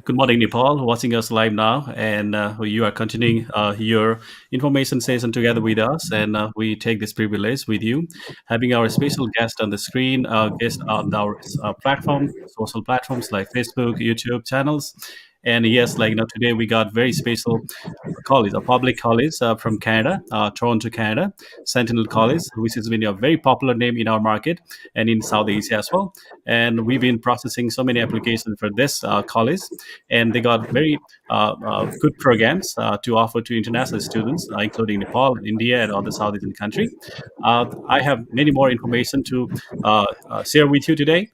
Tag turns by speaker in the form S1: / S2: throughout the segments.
S1: Good morning, Nepal, watching us live now. And you are continuing your information session together with us. And we take this privilege with you, having our special guest on the screen, guest on our platform, social platforms like Facebook, YouTube channels. And yes, today we got very special college, a public college from Canada, Toronto, Canada, Sentinel College, which has been a very popular name in our market and in South Asia as well. And we've been processing so many applications for this college, and they got very good programs to offer to international students, including Nepal, India, and other South Asian country. I have many more information to share with you today.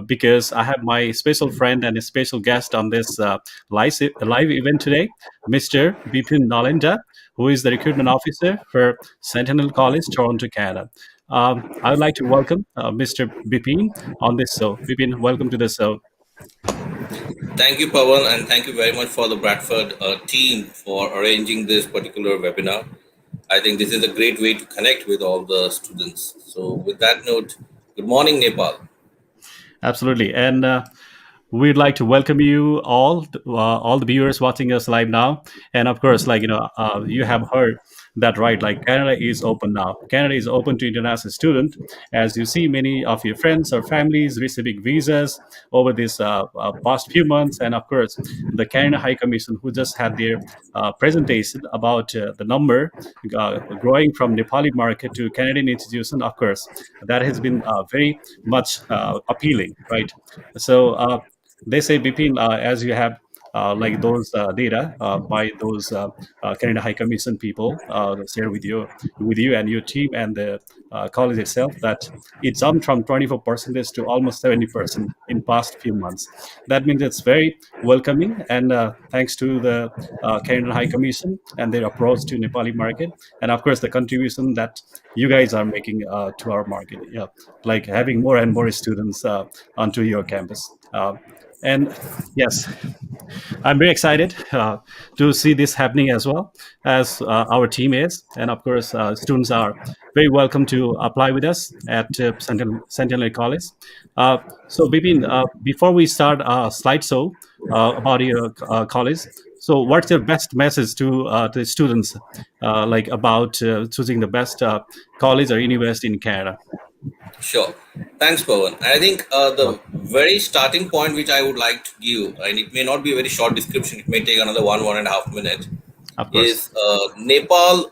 S1: Because I have my special friend and a special guest on this live event today, Mr. Bipin Nalenda, who is the recruitment officer for Centennial College, Toronto, Canada. I would like to welcome Mr. Bipin on this show. Bipin, welcome to the show.
S2: Thank you, Pawan, and thank you very much for the Bradford team for arranging this particular webinar. I think this is a great way to connect with all the students. So, with that note, good morning, Nepal.
S1: Absolutely. And we'd like to welcome you all the viewers watching us live now. And of course, you have heard that right. Like Canada is open now. Canada is open to international students. As you see, many of your friends or families receiving visas over this past few months. And of course, the Canada High Commission, who just had their presentation about the number growing from Nepali market to Canadian institution. Of course, that has been very much appealing, right? So they say, Bipin, as you have those data by those Canada High Commission people share with you and your team and the college itself, that it jumped from 24% to almost 70% in past few months. That means it's very welcoming, and thanks to the Canada High Commission and their approach to Nepali market, and of course the contribution that you guys are making to our market. Yeah, like having more and more students onto your campus. And yes, I'm very excited to see this happening as well as our team is. And of course, students are very welcome to apply with us at Centennial College. So, Bipin, before we start slideshow about your college, so what's your best message to the students about choosing the best college or university in Canada?
S2: Sure. Thanks, Pawan. I think the very starting point which I would like to give, and it may not be a very short description, it may take another 1.5 minutes,
S1: Of course.
S2: is Nepal,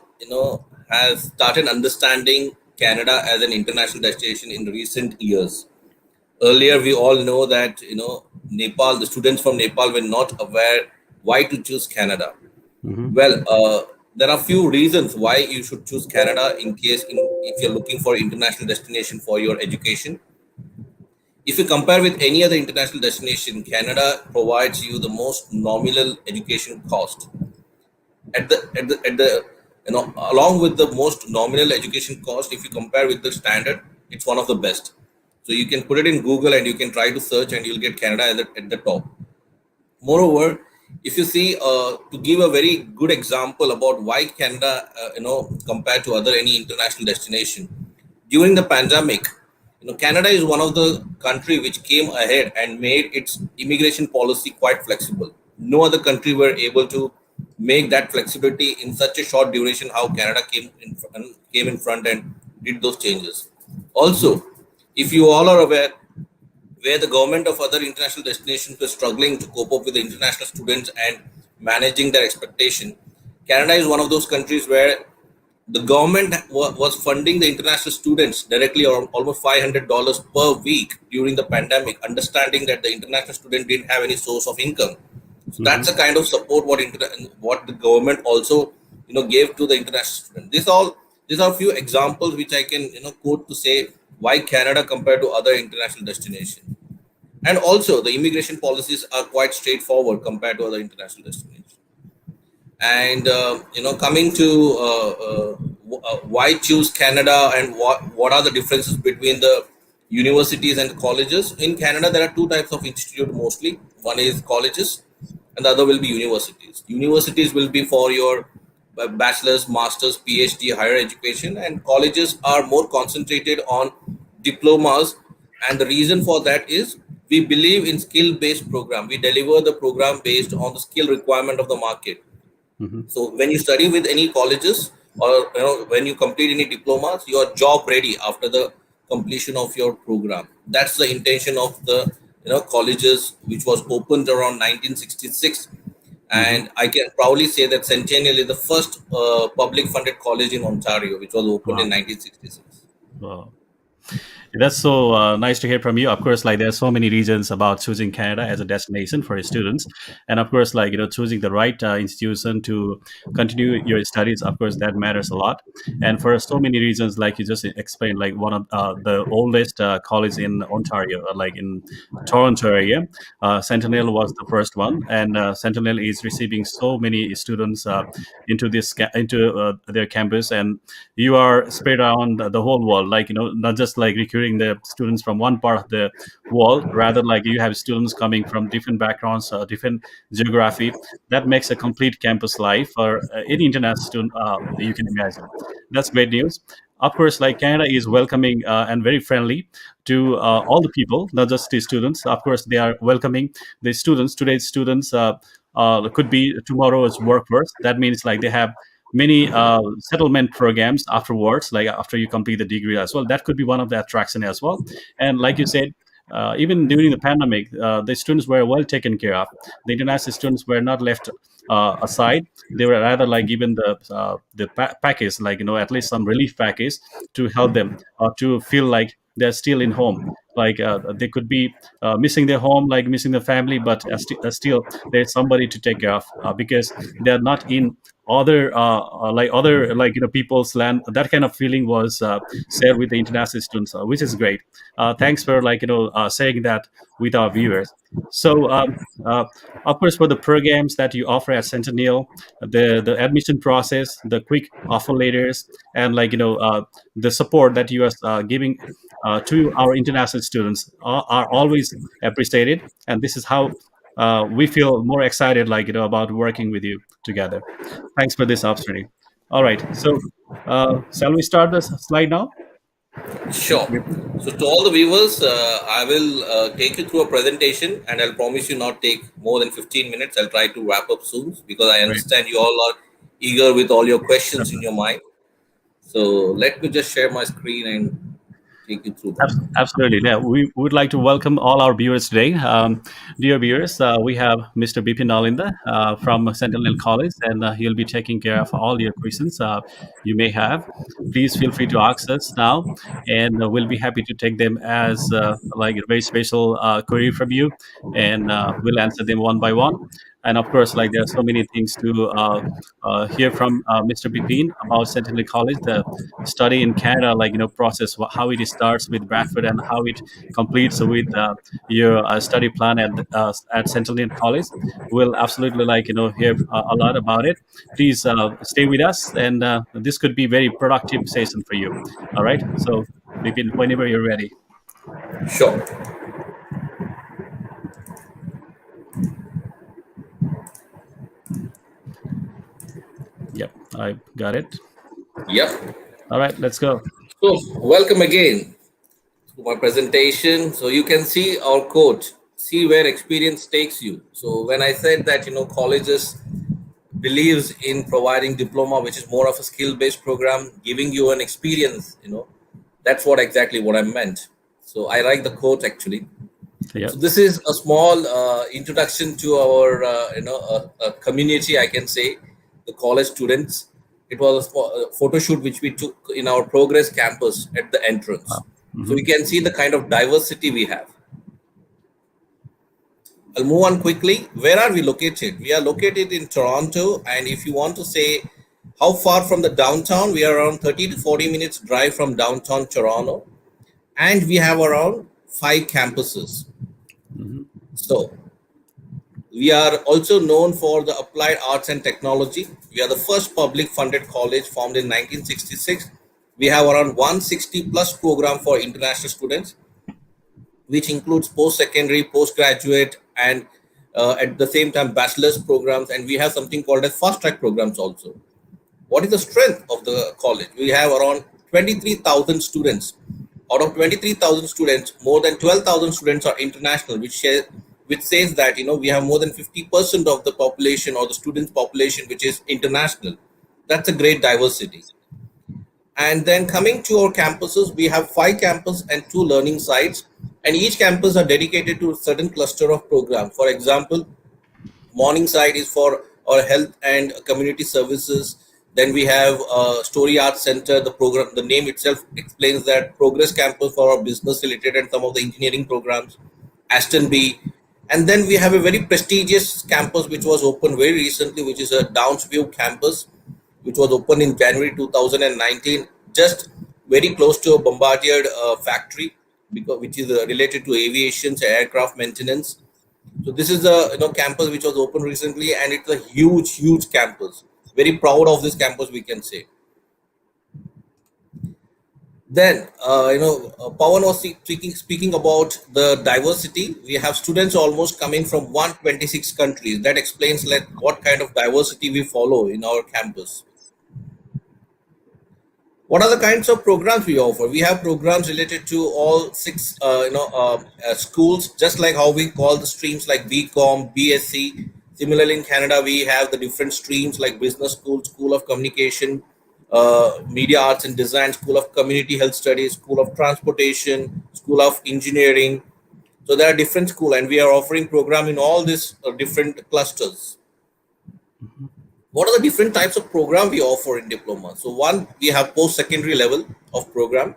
S2: has started understanding Canada as an international destination in recent years. Earlier, we all know that Nepal, the students from Nepal were not aware why to choose Canada.
S1: Hmm.
S2: Well, there are few reasons why you should choose Canada in case if you're looking for international destination for your education. If you compare with any other international destination, Canada provides you the most nominal education cost. At the along with the most nominal education cost, if you compare with the standard, it's one of the best. So you can put it in Google and you can try to search and you'll get Canada at the top. Moreover, if you see, to give a very good example about why Canada, compared to other any international destination, during the pandemic, Canada is one of the country which came ahead and made its immigration policy quite flexible. No other country were able to make that flexibility in such a short duration. How Canada came in front and did those changes. Also, if you all are aware, where the government of other international destinations were struggling to cope up with the international students and managing their expectation, Canada is one of those countries where the government was funding the international students directly, or almost $500 per week during the pandemic, understanding that the international student didn't have any source of income. So
S1: Hmm.
S2: that's the kind of support what the government also gave to the international student. These are few examples which I can quote to say why Canada compared to other international destinations. And also the immigration policies are quite straightforward compared to other international destinations. And coming to why choose Canada, and what are the differences between the universities and colleges in Canada. There are two types of institute mostly. One is colleges and the other will be universities. Universities will be for your bachelor's, master's, PhD, higher education, and colleges are more concentrated on diplomas. And the reason for that is We believe in skill based program. We deliver the program based on the skill requirement of the market.
S1: Hmm.
S2: So when you study with any colleges, or when you complete any diplomas, you are job ready after the completion of your program. That's the intention of the colleges which was opened around 1966.
S1: Hmm.
S2: And I can proudly say that Centennial is the first public funded college in Ontario which was opened in
S1: Wow.
S2: 1966.
S1: Wow. That's so nice to hear from you. Of course, like there's so many reasons about choosing Canada as a destination for your students, and of course, like choosing the right institution to continue your studies. Of course, that matters a lot, and for so many reasons, like you just explained, like one of the oldest college in Ontario, like in Toronto area, Sentinel was the first one, and Sentinel is receiving so many students into their campus, and you are spread around the whole world, like not just like recruiting the students from one part of the world, rather like you have students coming from different backgrounds, different geography. That makes a complete campus life for any international student you can imagine. That's great news. Of course, like Canada is welcoming and very friendly to all the people, not just the students. Of course, they are welcoming the students. Today's students could be tomorrow's workforce. That means like they have many settlement programs afterwards, like after you complete the degree as well. That could be one of the attraction as well. And like you said, even during the pandemic, the students were well taken care of. The international students were not left aside. They were rather like given the package, like at least some relief package to help them to feel like they're still in home. Like they could be missing their home, like missing their family, but still there's somebody to take care of because they're not in other like people's land. That kind of feeling was shared with the international students, which is great. Thanks for like saying that with our viewers. So of course, for the programs that you offer at Centennial, the admission process, the quick offer letters, and like the support that you are giving to our international students are always appreciated, and this is how we feel more excited, like about working with you together. Thanks for this opportunity. All right. So, shall we start this slide now?
S2: Sure.
S1: Mr. Vipin?
S2: So to all the viewers, I will take you through a presentation, and I'll promise you not take more than 15 minutes. I'll try to wrap up soon because I
S1: Great.
S2: understand you all are eager with all your questions in your mind. So let me just share my screen and take you through that.
S1: Absolutely. Yeah, we would like to welcome all our viewers today. Dear viewers, we have Mr. Bipin Nalinda from Centennial College, and he'll be taking care of all your questions you may have. Please feel free to ask us now, and we'll be happy to take them as like a very special query from you, and we'll answer them one by one. And of course, like there are so many things to hear from Mr. Bipin about Centennial College, the study in Canada, like process, how it starts with Bradford and how it completes with your study plan at Centennial College. We'll absolutely like hear a lot about it. Please stay with us, and this could be very productive session for you. All right, so Bipin, whenever you're ready.
S2: Sure.
S1: Yep, I got it.
S2: Yep.
S1: All right, let's go.
S2: So welcome again to my presentation. So you can see our quote, see where experience takes you. So when I said that, colleges believes in providing diploma, which is more of a skill-based program, giving you an experience, that's what exactly what I meant. So I like the quote actually. So
S1: Yep.
S2: this is a small introduction to our, a community, I can say, the college students. It was a photo shoot which we took in our Progress campus at the entrance.
S1: Wow.
S2: So
S1: Hmm.
S2: we can see the kind of diversity we have. I'll move on quickly. Where are we located? We are located in Toronto, and if you want to say how far from the downtown, we are around 30 to 40 minutes drive from downtown Toronto, and we have around 5 campuses.
S1: Hmm.
S2: So we are also known for the applied arts and technology. We are the first public funded college formed in 1966. We have around 160 plus program for international students, which includes post-secondary, postgraduate, and at the same time bachelor's programs. And we have something called as fast track programs also. What is the strength of the college? We have around 23,000 students Out of 23,000 students, more than 12,000 students are international, which says that we have more than 50% of the population or the students population which is international. That's a great diversity. And then coming to our campuses, we have 5 campuses and 2 learning sites, and each campus are dedicated to a certain cluster of program. For example, morning side is for our health and community services. Then we have Story Arts Center. The name itself explains that. Progress Campus for our business related and some of the engineering programs. Aston B. And then we have a very prestigious campus which was opened very recently, which is a Downsview campus, which was opened in January 2019, just very close to a Bombardier factory, which is related to aviation, aircraft maintenance. So this is a campus which was opened recently, and it's a huge campus. Very proud of this campus, we can say. Then Pawan was speaking about the diversity. We have students almost coming from 126 countries. That explains like what kind of diversity we follow in our campus. What are the kinds of programs we offer? We have programs related to all 6 schools, just like how we call the streams like BCom, BSc. Similarly, in Canada, we have the different streams like business school, school of communication, media arts and design, school of community health studies, school of transportation, school of engineering. So there are different school, and we are offering program in all these different clusters. What are the different types of program we offer in diploma? So one, we have post-secondary level of program.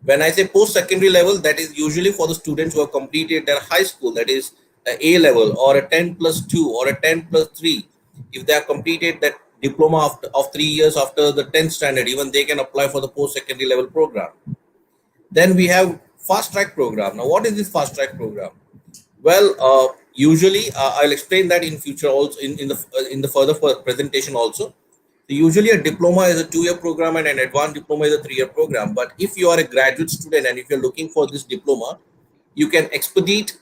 S2: When I say post-secondary level, that is usually for the students who have completed their high school, that is a level or a 10 plus 2 or a 10 plus 3. If they have completed that diploma of 3 years after the 10th standard, even they can apply for the post-secondary level program. Then we have fast track program. Now, what is this fast track program? Well, usually I'll explain that in future also in the further presentation also. So usually a diploma is a 2-year program and an advanced diploma is a 3-year program. But if you are a graduate student and if you're looking for this diploma, you can expedite,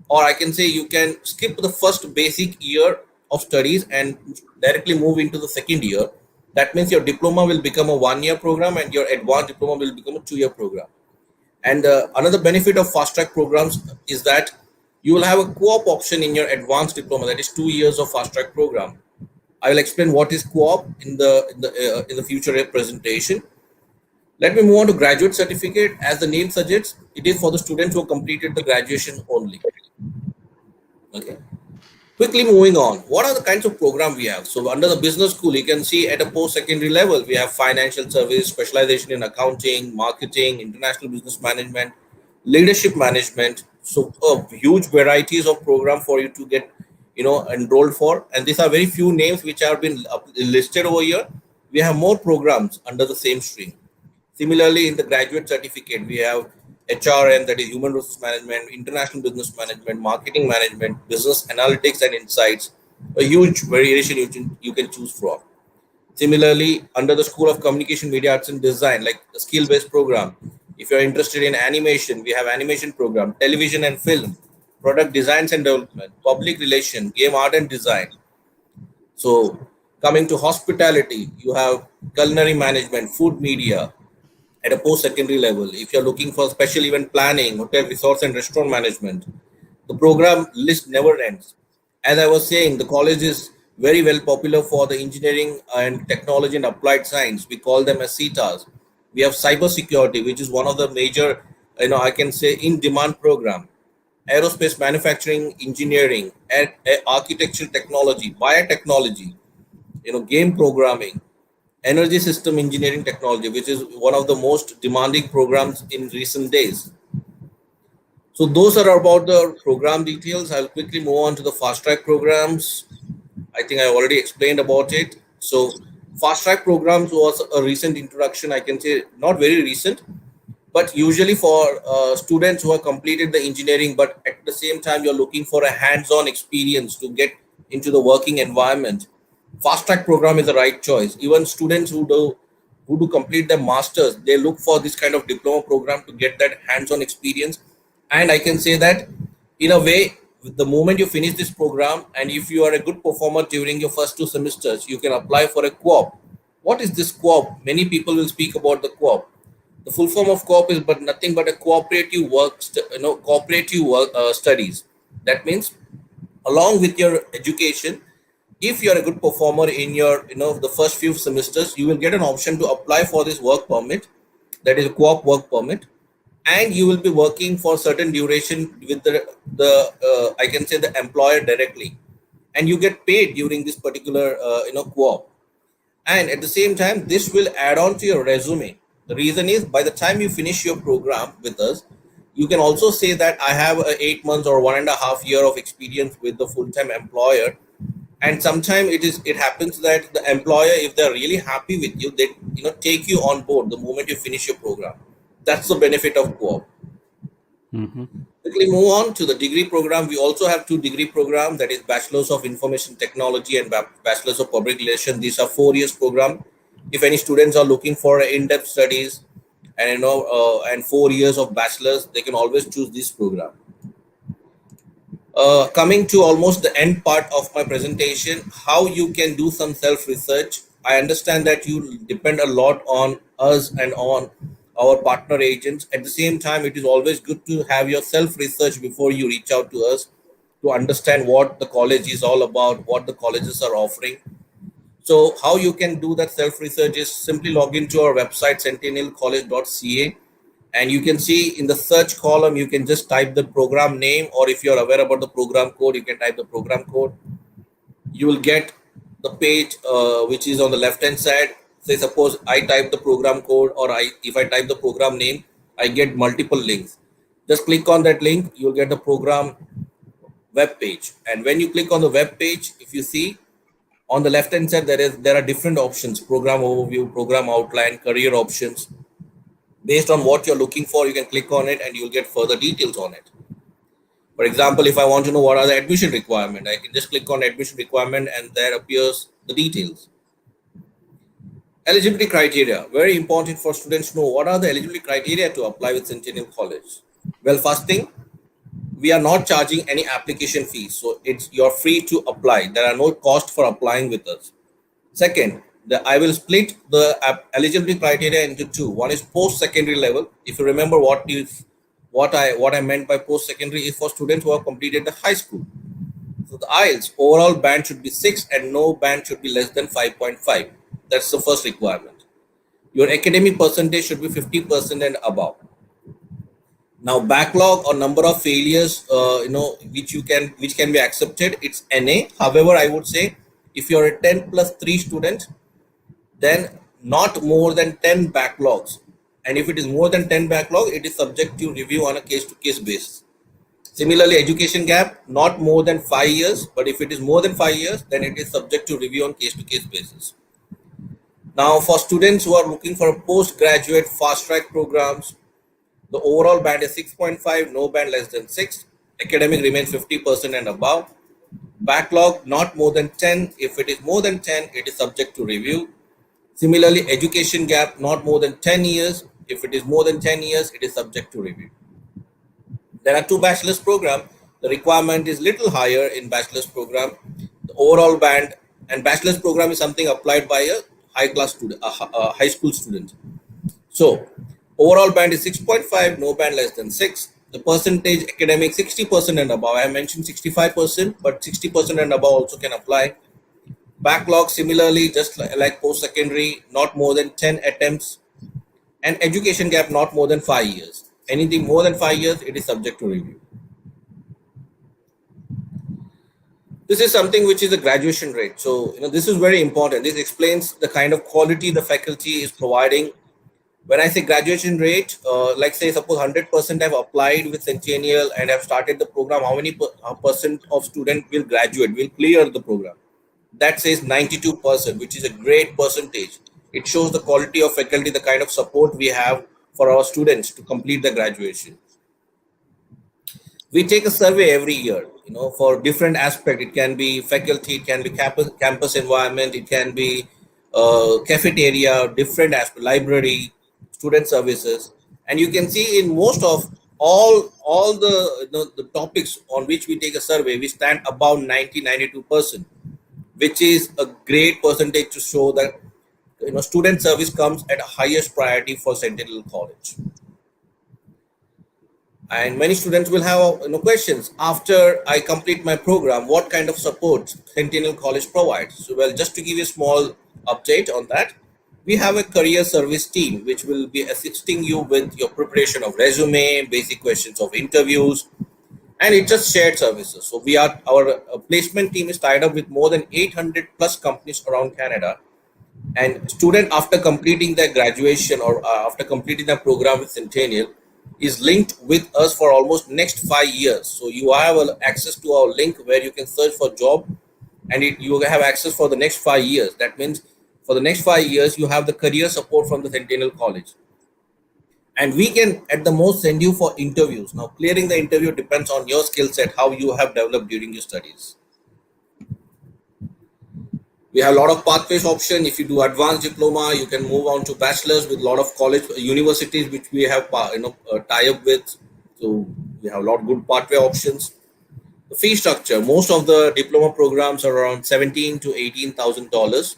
S2: or I can say you can skip the first basic year of studies and directly move into the second year. That means your diploma will become a 1-year program and your advanced diploma will become a 2-year program. And another benefit of fast track programs is that you will have a co-op option in your advanced diploma, that is 2 years of fast track program. I will explain what is co-op in the future presentation. Let me move on to graduate certificate. As the name suggests, it is for the students who completed the graduation only. Okay. Quickly moving on, what are the kinds of program we have? So under the business school, you can see at a post-secondary level, we have financial service, specialization in accounting, marketing, international business management, leadership management. So huge varieties of program for you to get enrolled for. And these are very few names which have been listed over here. We have more programs under the same stream. Similarly, in the graduate certificate, we have HRM, that is Human Resource Management, International Business Management, Marketing Management, Business Analytics and Insights, a huge variation you can choose from. Similarly, under the School of Communication, Media Arts and Design, like the skill-based program, if you're interested in animation, we have animation program, television and film, product designs and development, public relation, game art and design. So coming to hospitality, you have culinary management, food media, at a post-secondary level. If you're looking for special event planning, hotel, resorts, and restaurant management, the program list never ends. As I was saying, the college is very well popular for the engineering and technology and applied science. We call them as CETAs. We have cybersecurity, which is one of the major, I can say, in-demand program. Aerospace manufacturing, engineering, and architectural technology, biotechnology, game programming, energy system engineering technology, which is one of the most demanding programs in recent days. So those are about the program details. I'll quickly move on to the fast track programs. I think I already explained about it. So fast track programs was a recent introduction. I can say not very recent, but usually for students who have completed the engineering, but at the same time you're looking for a hands-on experience to get into the working environment. Fast track program is the right choice. Even students who do complete their masters, they look for this kind of diploma program to get that hands-on experience. And I can say that in a way, the moment you finish this program, and if you are a good performer during your first 2 semesters, you can apply for a co-op. What is this co-op? Many people will speak about the co-op. The full form of co-op is but nothing but a cooperative cooperative work studies. That means along with your education, if you're a good performer in your the first few semesters, you will get an option to apply for this work permit, that is a co-op work permit, and you will be working for certain duration with the I can say the employer directly, and you get paid during this particular co-op. And at the same time, this will add on to your resume. The reason is, by the time you finish your program with us, you can also say that I have 8 months or 1.5 year of experience with the full-time employer. And sometimes it happens that the employer, if they're really happy with you, they take you on board the moment you finish your program. That's the benefit of co-op.
S1: Hmm.
S2: Quickly move on to the degree program. We also have two degree programs, that is Bachelor's of Information Technology and Bachelor's of Public Relations. These are 4 years program. If any students are looking for in-depth studies and and 4 years of bachelor's, they can always choose this program. Coming to almost the end part of my presentation, how you can do some self research. I understand that you depend a lot on us and on our partner agents. At the same time, it is always good to have your self research before you reach out to us, to understand what the college is all about, what the colleges are offering. So, how you can do that self research is simply log into our website, centennialcollege.ca, and you can see in the search column, you can just type the program name, or if you're aware about the program code, you can type the program code. You will get the page which is on the left hand side. Say, suppose I type the program code, or if I type the program name, I get multiple links. Just click on that link, you'll get the program web page. And when you click on the web page, if you see, on the left hand side, there are different options: program overview, program outline, career options. Based on what you're looking for, you can click on it and you'll get further details on it. For example, if I want to know what are the admission requirement, I can just click on admission requirement and there appears the details. Eligibility criteria, very important for students to know what are the eligibility criteria to apply with Centennial College. Well, first thing, we are not charging any application fees, so it's you're free to apply. There are no cost for applying with us. Second, I will split the eligibility criteria into two. One is post-secondary level. If you remember what I meant by post-secondary is for students who have completed the high school. So the IELTS overall band should be 6 and no band should be less than 5.5. That's the first requirement. Your academic percentage should be 50% and above. Now backlog or number of failures, which can be accepted, it's NA. However, I would say if you're a 10 plus 3 student, then not more than 10 backlogs. And if it is more than 10 backlog, it is subject to review on a case to case basis. Similarly, education gap, not more than 5 years, but if it is more than 5 years, then it is subject to review on case to case basis. Now, for students who are looking for postgraduate fast track programs, the overall band is 6.5, no band less than 6. Academic remains 50% and above. Backlog not more than 10. If it is more than 10, it is subject to review. Similarly, education gap not more than 10 years. If it is more than 10 years, it is subject to review. There are two bachelor's program. The requirement is little higher in bachelor's program. The overall band, and bachelor's program is something applied by a high class student, a high school student. So overall band is 6.5, no band less than 6. The percentage academic 60% and above. I mentioned 65%, but 60% and above also can apply. Backlog similarly, just like post secondary, not more than 10 attempts, and education gap not more than 5 years. Anything more than 5 years, it is subject to review. This is something which is a graduation rate. So, this is very important. This explains the kind of quality the faculty is providing. When I say graduation rate, like say, suppose 100% have applied with Centennial and have started the program, how many percent of student will graduate, will clear the program? That says 92%, which is a great percentage. It shows the quality of faculty, the kind of support we have for our students to complete the graduation. We take a survey every year, for different aspect. It can be faculty, it can be campus environment, it can be cafeteria, different aspect, library, student services. And you can see in most of all the the topics on which we take a survey, we stand above 90-92%, which is a great percentage to show that student service comes at highest priority for Centennial College. And many students will have questions after I complete my program, what kind of support Centennial College provides. So, well, just to give you a small update on that, we have a career service team which will be assisting you with your preparation of resume, basic questions of interviews, and it's just shared services. So we are our placement team is tied up with more than 800 plus companies around Canada, and student after completing their graduation or after completing their program with Centennial is linked with us for almost next 5 years. So you have access to our link where you can search for job, and you have access for the next 5 years. That means for the next 5 years you have the career support from the Centennial College, and we can at the most send you for interviews. Now clearing the interview depends on your skill set, how you have developed during your studies. We have a lot of pathways option. If you do advanced diploma, you can move on to bachelor's with a lot of college universities which we have tie up with. So we have a lot of good pathway options. The fee structure, most of the diploma programs are around 17 to $18,000.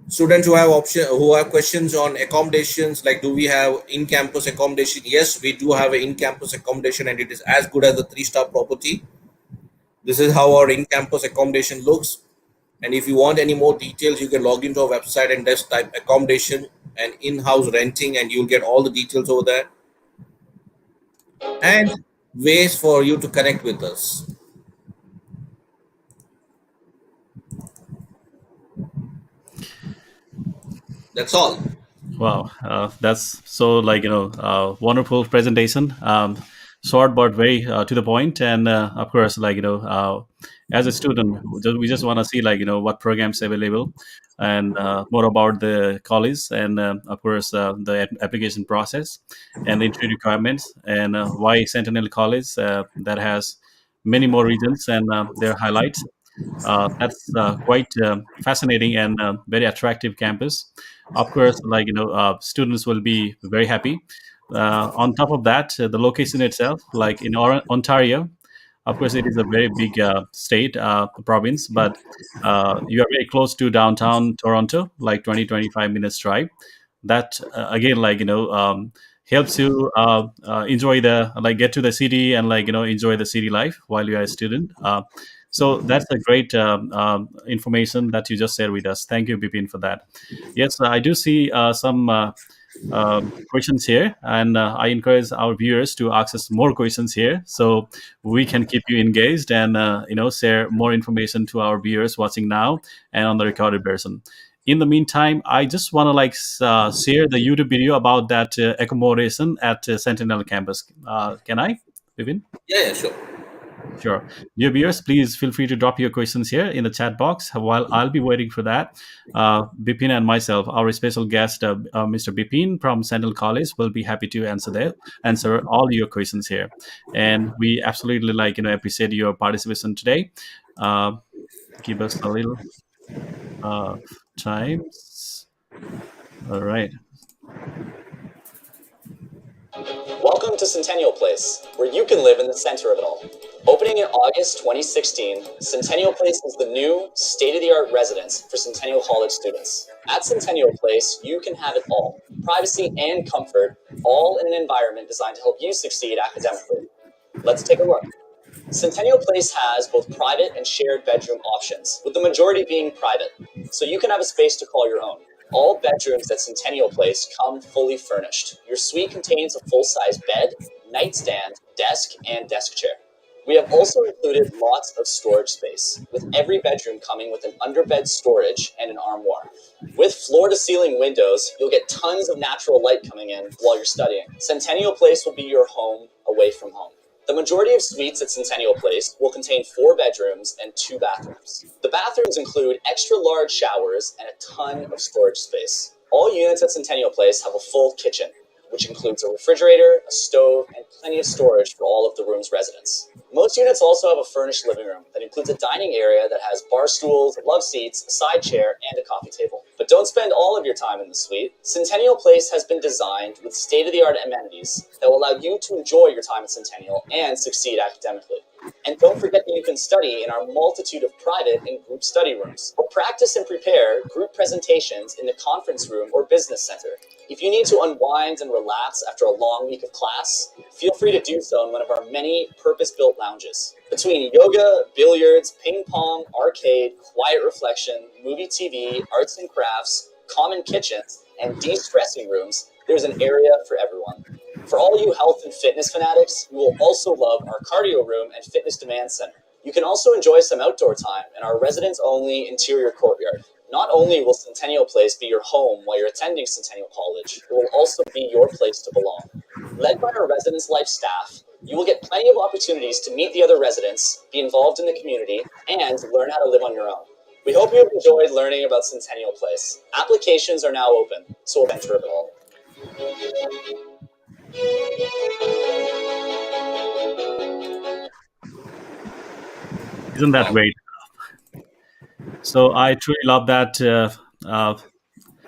S2: Students who have questions on accommodations, like do we have in-campus accommodation? Yes, we do have an in-campus accommodation, and it is as good as a three-star property. This is how our in-campus accommodation looks. And if you want any more details, you can log into our website and just type accommodation and in-house renting, and you'll get all the details over there, and ways for you to connect with us. That's all.
S1: Wow, that's so wonderful presentation. Short but very to the point, and of course, as a student, we just want to see what programs available, and more about the college, and of course the application process and the entry requirements, and why Sentinel College that has many more regions and their highlights. That's quite fascinating and very attractive campus. Of course, students will be very happy. On top of that, the location itself, like in Ontario, of course, it is a very big state, province, but you are very close to downtown Toronto, like 20-25 minutes drive. That again, helps you enjoy the get to the city and enjoy the city life while you are a student. So that's a great information that you just shared with us. Thank you, Bipin, for that. Yes, I do see some questions here, and I encourage our viewers to ask us more questions here, so we can keep you engaged and share more information to our viewers watching now and on the recorded version. In the meantime, I just want to share the YouTube video about that accommodation at Sentinel campus. Can I, Bipin?
S2: Yeah, yeah, sure.
S1: Sure. Dear viewers, please feel free to drop your questions here in the chat box while I'll be waiting for that. Bipin and myself, our special guest, Mr. Bipin from Centennial College, will be happy to answer all your questions here. And we absolutely appreciate your participation today. Uh, Give us a little uh, time. All right.
S3: Welcome to Centennial Place, where you can live in the center of it all. Opening in August 2016, Centennial Place is the new, state-of-the-art residence for Centennial College students. At Centennial Place, you can have it all, privacy and comfort, all in an environment designed to help you succeed academically. Let's take a look. Centennial Place has both private and shared bedroom options, with the majority being private, so you can have a space to call your own. All bedrooms at Centennial Place come fully furnished. Your suite contains a full-size bed, nightstand, desk, and desk chair. We have also included lots of storage space, with every bedroom coming with an underbed storage and an armoire. With floor-to-ceiling windows, you'll get tons of natural light coming in while you're studying. Centennial Place will be your home away from home. The majority of suites at Centennial Place will contain 4 bedrooms and 2 bathrooms. The bathrooms include extra large showers and a ton of storage space. All units at Centennial Place have a full kitchen, which includes a refrigerator, a stove, and plenty of storage for all of the room's residents. Most units also have a furnished living room that includes a dining area that has bar stools, love seats, a side chair, and a coffee table. But don't spend all of your time in the suite. Centennial Place has been designed with state-of-the-art amenities that will allow you to enjoy your time at Centennial and succeed academically. And don't forget that you can study in our multitude of private and group study rooms, or practice and prepare group presentations in the conference room or business center. If you need to unwind and relax after a long week of class, feel free to do so in one of our many purpose-built lounges. Between yoga, billiards, ping pong, arcade, quiet reflection, movie TV, arts and crafts, common kitchens, and de-stressing rooms, there's an area for everyone. For all you health and fitness fanatics, you will also love our cardio room and fitness demand center. You can also enjoy some outdoor time in our residents-only interior courtyard. Not only will Centennial Place be your home while you're attending Centennial College, it will also be your place to belong. Led by our residence life staff, you will get plenty of opportunities to meet the other residents, be involved in the community, and learn how to live on your own. We hope you have enjoyed learning about Centennial Place. Applications are now open, so we'll enter it all.
S1: Isn't that
S2: Wow.
S1: great? So I truly love that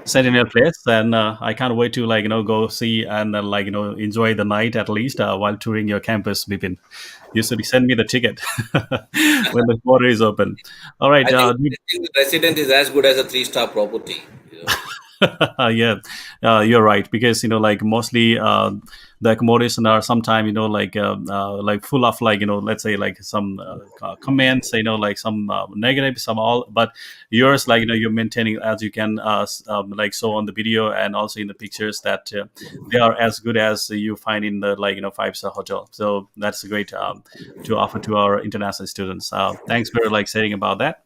S1: Sentinel place, and I can't wait to go see and enjoy the night at least while touring your campus, Bipin. You should send me the ticket when the border is open. All right,
S2: I think the resident is as good as a three-star property. You know.
S1: yeah, you're right because mostly the accommodation are sometime like full of let's say like some comments, like some negative, some all, but yours you're maintaining as you can like show on the video and also in the pictures that they are as good as you find in the five-star hotel. So that's great to offer to our international students. Thanks for sharing about that.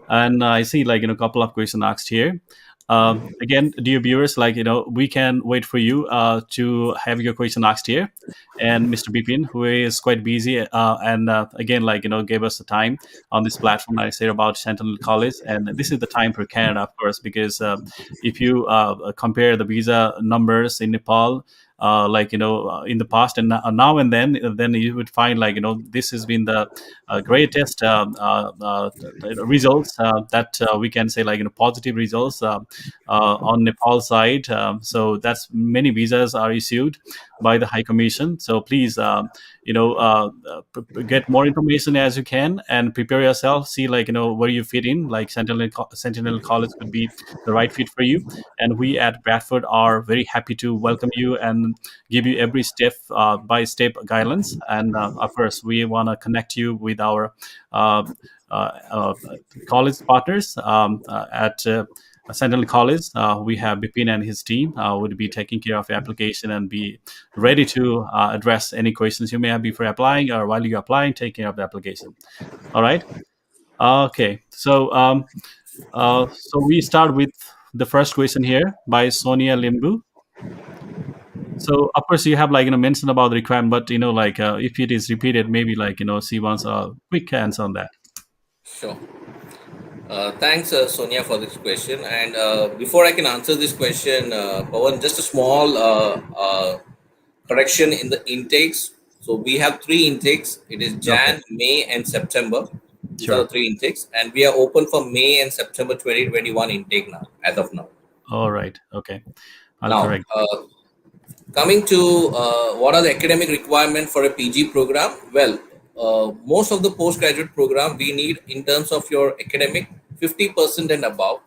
S1: And I see a couple of questions asked here. Again, dear viewers, we can wait for you to have your question asked here. And Mr. Bipin, who is quite busy, and again, gave us the time on this platform. I said about Sentinel College, and this is the time for Canada, of course, because if you compare the visa numbers in Nepal, in the past and now and then you would find this has been the greatest results that we can say positive results on Nepal side. So that's many visas are issued by the High Commission. So please, get more information as you can and prepare yourself. See where you fit in. Like Sentinel College could be the right fit for you. And we at Bradford are very happy to welcome you and give you every step by step guidelines. And of course, we want to connect you with our uh, uh, college partners at Centennial College. We have Bipin and his team would be taking care of the application and be ready to address any questions you may have before applying or while you're applying, take care of the application. All right. Okay. So we start with the first question here by Sonia Limbu. So of course you have mentioned about the requirement, but if it is repeated, maybe she wants a quick answer on that.
S2: Sure. Thanks, Sonia, for this question. And before I can answer this question, Pawan, just a small correction in the intakes. So we have three intakes. It is
S1: Okay.
S2: Jan, May, and September. These are the
S1: Sure.
S2: three intakes, and we are open for May and September 2021 intake now, as of now.
S1: All right. Okay. I'll
S2: Now,
S1: correct.
S2: coming to what are the academic requirements for a PG program? Well, most of the postgraduate program we need in terms of your academic 50% and above.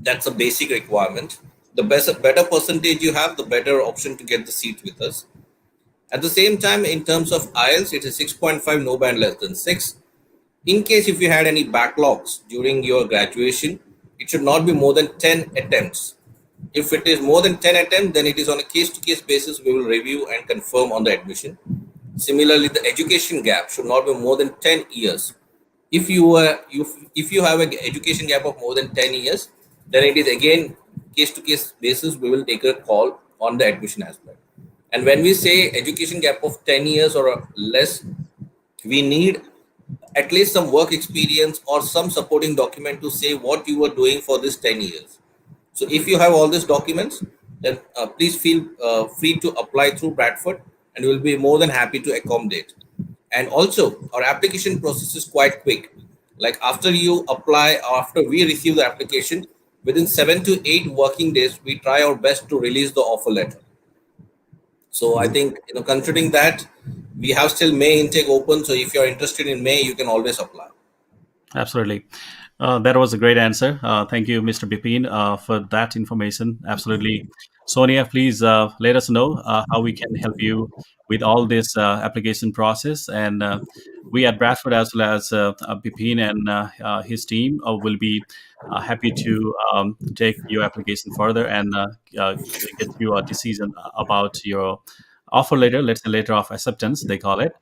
S2: That's a basic requirement. The better percentage you have, the better option to get the seat with us. At the same time, in terms of IELTS, it is 6.5, no band less than 6. In case if you had any backlogs during your graduation, it should not be more than 10 attempts. If it is more than 10 attempts, then it is on a case-to-case basis. We will review and confirm on the admission. Similarly, the education gap should not be more than 10 years. If you have an education gap of more than 10 years, then it is again case-to-case basis. We will take a call on the admission aspect. And when we say education gap of 10 years or less, we need at least some work experience or some supporting document to say what you were doing for this 10 years. So if you have all these documents, then please feel free to apply through Bradford, and we will be more than happy to accommodate. And also, our application process is quite quick. Like after you apply, after we receive the application, within 7 to 8 working days, we try our best to release the offer letter. So I think considering that, We have still May intake open, so if you're interested in May, you can always apply.
S1: Absolutely. That was a great answer. Thank you, Mr. Bipin, for that information. Absolutely. Sonia, please let us know how we can help you with all this application process. And we at Bradford, as well as Bipin and his team, will be happy to take your application further and get you a decision about your offer letter, let's say letter of acceptance, they call it,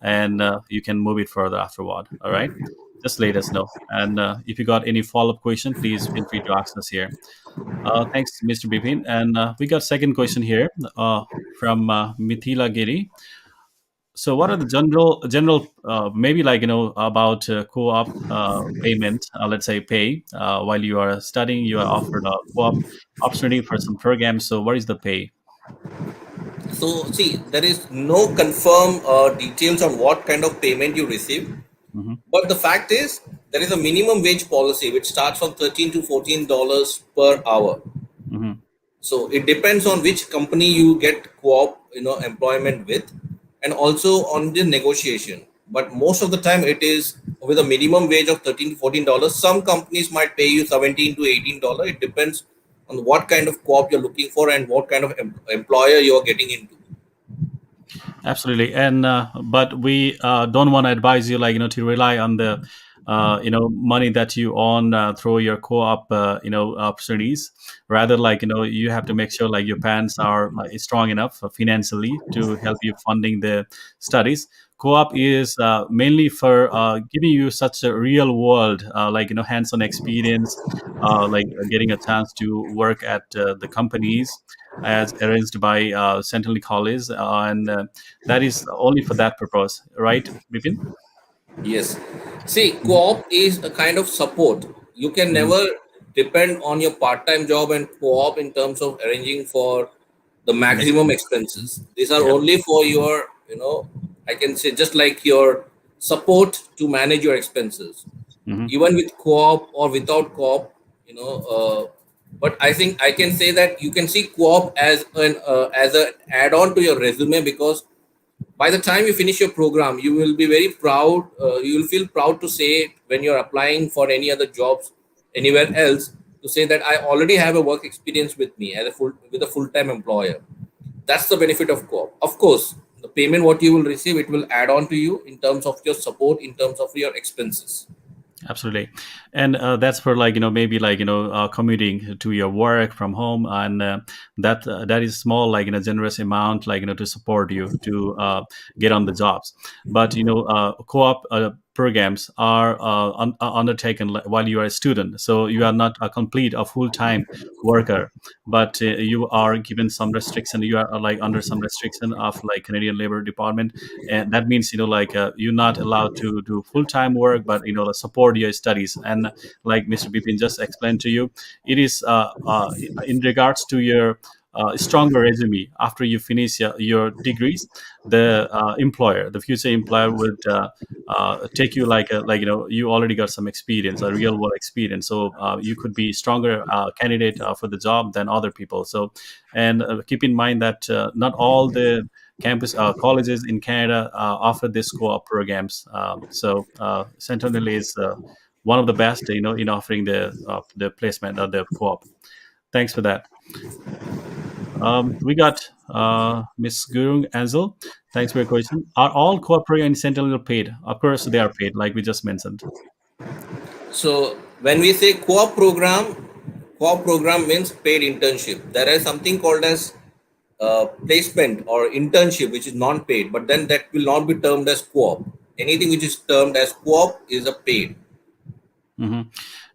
S1: and you can move it further afterward. All right, just let us know. And if you got any follow-up question, please feel free to ask us here. Thanks, Mr. Bipin. And we got second question here from Mithila Giri. So what are the general maybe like about co-op payment, let's say pay, while you are studying, you are offered a co-op opportunity for some programs. So what is the pay?
S2: So, see, there is no confirm details on what kind of payment you receive.
S1: Hmm.
S2: But the fact is, there is a minimum wage policy which starts from $13 to $14 per hour.
S1: Hmm.
S2: So it depends on which company you get co-op, employment with, and also on the negotiation. But most of the time, it is with a minimum wage of $13 to $14. Some companies might pay you $17 to $18. It depends on what kind of co-op you're looking for and what kind of employer you're getting into.
S1: Absolutely, and but we don't want to advise you like to rely on the money that you earn through your co-op opportunities. Rather, like you have to make sure like your parents are strong enough financially to help you funding the studies. Co-op is mainly for giving you such a real world like hands-on experience, like getting a chance to work at the companies as arranged by Centennial College, and that is only for that purpose, right, Bipin?
S2: Yes. See,
S1: Hmm.
S2: co-op is a kind of support. You can
S1: Hmm.
S2: never depend on your part-time job and co-op in terms of arranging for the maximum
S1: Expense.
S2: expenses. These are
S1: Yeah.
S2: only for your, I can say just like your support to manage your expenses.
S1: Hmm.
S2: Even with co-op or without co-op, but I think I can say that you can see co-op as an add-on to your resume, because by the time you finish your program, you will be very proud, you will feel proud to say when you're applying for any other jobs anywhere else, to say that I already have a work experience with me as a full with a full-time employer. That's the benefit of co-op. Of course, the payment what you will receive, it will add on to you in terms of your support, in terms of your expenses.
S1: Absolutely, and that's for like maybe like commuting to your work from home, and that is small like generous amount like to support you to get on the jobs. But co-op programs are undertaken while you are a student, so you are not a complete a full-time worker, but you are given some restriction. You are like under some restriction of like Canadian Labor Department, and that means like you're not allowed to do full-time work, but support your studies. And like Mr. Bipin just explained to you, it is in regards to your stronger resume after you finish your degrees. The employer, the future employer, would take you like you already got some experience, a real world experience, so you could be stronger candidate for the job than other people. So, and keep in mind that not all the campus colleges in Canada offer this co-op programs. So Sentinel is one of the best, in offering the placement of the co-op. Thanks for that. We got Miss Gurung Ansel. Thanks for your question. Are all co-op programs in Sentinel paid? Of course, they are paid, like we just mentioned.
S2: So when we say co-op program means paid internship. There is something called as placement or internship, which is non-paid, but then that will not be termed as co-op. Anything which is termed as co-op is a paid.
S1: Hmm.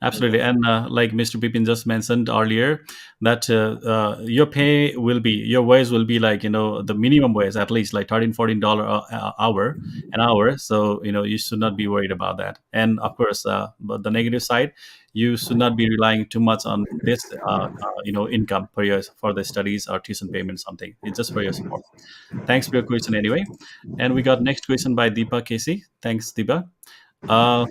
S1: Absolutely, and like Mr. Pipin just mentioned earlier, that your pay will be your wage will be like the minimum wage, at least like $13-14 an hour. So you should not be worried about that. And of course, but the negative side, you should not be relying too much on this income for your for the studies or tuition payment something. It's just for your support. Thanks for your question anyway. And we got next question by Deepa Casey. Thanks, Deepa. Uh,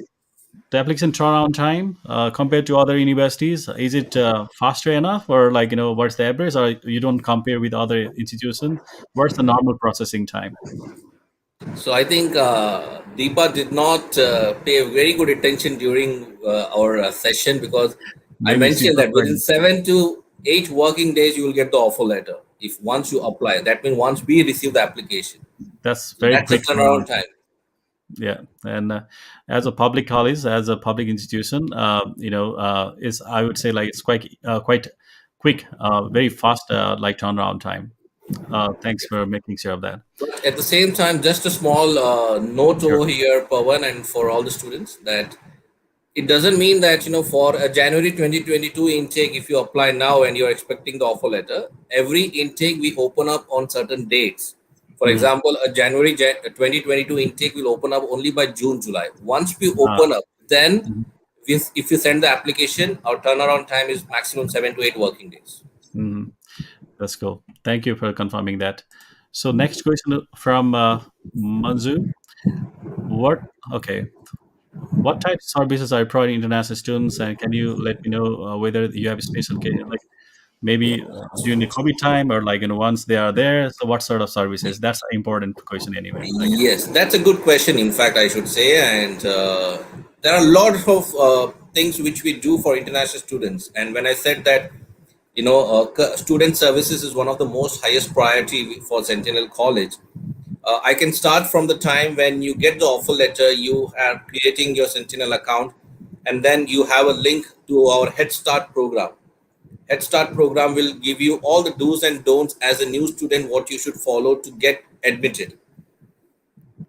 S1: the application turnaround time compared to other universities, is it faster enough, or like what's the average, or you don't compare with other institutions? What's the normal processing time?
S2: So I think Deepa did not pay very good attention during our session, because I
S1: Maybe she's
S2: mentioned
S1: not
S2: that within
S1: ready.
S2: 7 to 8 working days you will get the offer letter. If once you apply, that means once we receive the application.
S1: That's
S2: So
S1: very
S2: that's the
S1: quick
S2: turnaround
S1: turnaround.
S2: time.
S1: Yeah, and as a public college, as a public institution, is I would say like it's quite quick, very fast, like turnaround time. Thanks for making sure of that.
S2: But at the same time, just a small note
S1: Sure.
S2: over here, Pawan, and for all the students, that it doesn't mean that for a January 2022 intake, if you apply now and you're expecting the offer letter, every intake we open up on certain dates. For
S1: Hmm.
S2: example, a 2022 intake will open up only by June, July. Once we
S1: Uh,
S2: open up, then
S1: mhm,
S2: if you send the application, our turnaround time is maximum 7 to 8 working days.
S1: mhm. That's cool. Thank you for confirming that. So next question from Manzu. What? Okay. What type of services are you providing international students, and can you let me know whether you have a special case, like maybe during the COVID time or like once they are there? So what sort of services? That's an important question anyway, I guess.
S2: Yes, that's a good question. In fact, I should say, and there are a lot of things which we do for international students. And when I said that, student services is one of the most highest priority for Centennial College. I can start from the time when you get the offer letter, you are creating your Sentinel account, and then you have a link to our Head Start program. Head Start program will give you all the do's and don'ts as a new student, what you should follow to get admitted.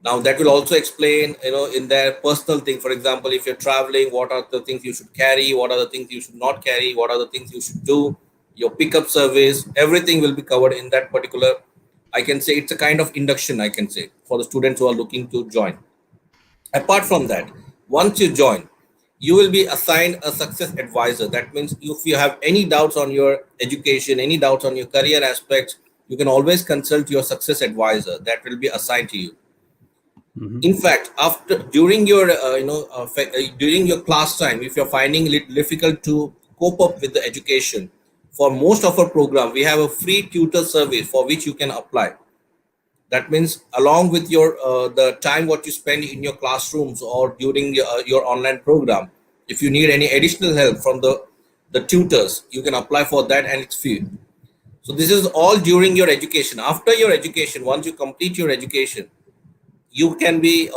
S2: Now that will also explain, in their personal thing. For example, if you're traveling, what are the things you should carry, what are the things you should not carry, what are the things you should do, your pickup service, everything will be covered in that particular. I can say it's a kind of induction, I can say, for the students who are looking to join. Apart from that, once you join, you will be assigned a success advisor. That means if you have any doubts on your education, any doubts on your career aspects, you can always consult your success advisor that will be assigned to you.
S1: Hmm.
S2: In fact, after during your during your class time, if you're finding it difficult to cope up with the education, for most of our program we have a free tutor service for which you can apply. That means along with your the time what you spend in your classrooms or during your online program, if you need any additional help from the tutors, you can apply for that, and it's free. So this is all during your education. After your education, once you complete your education, you can be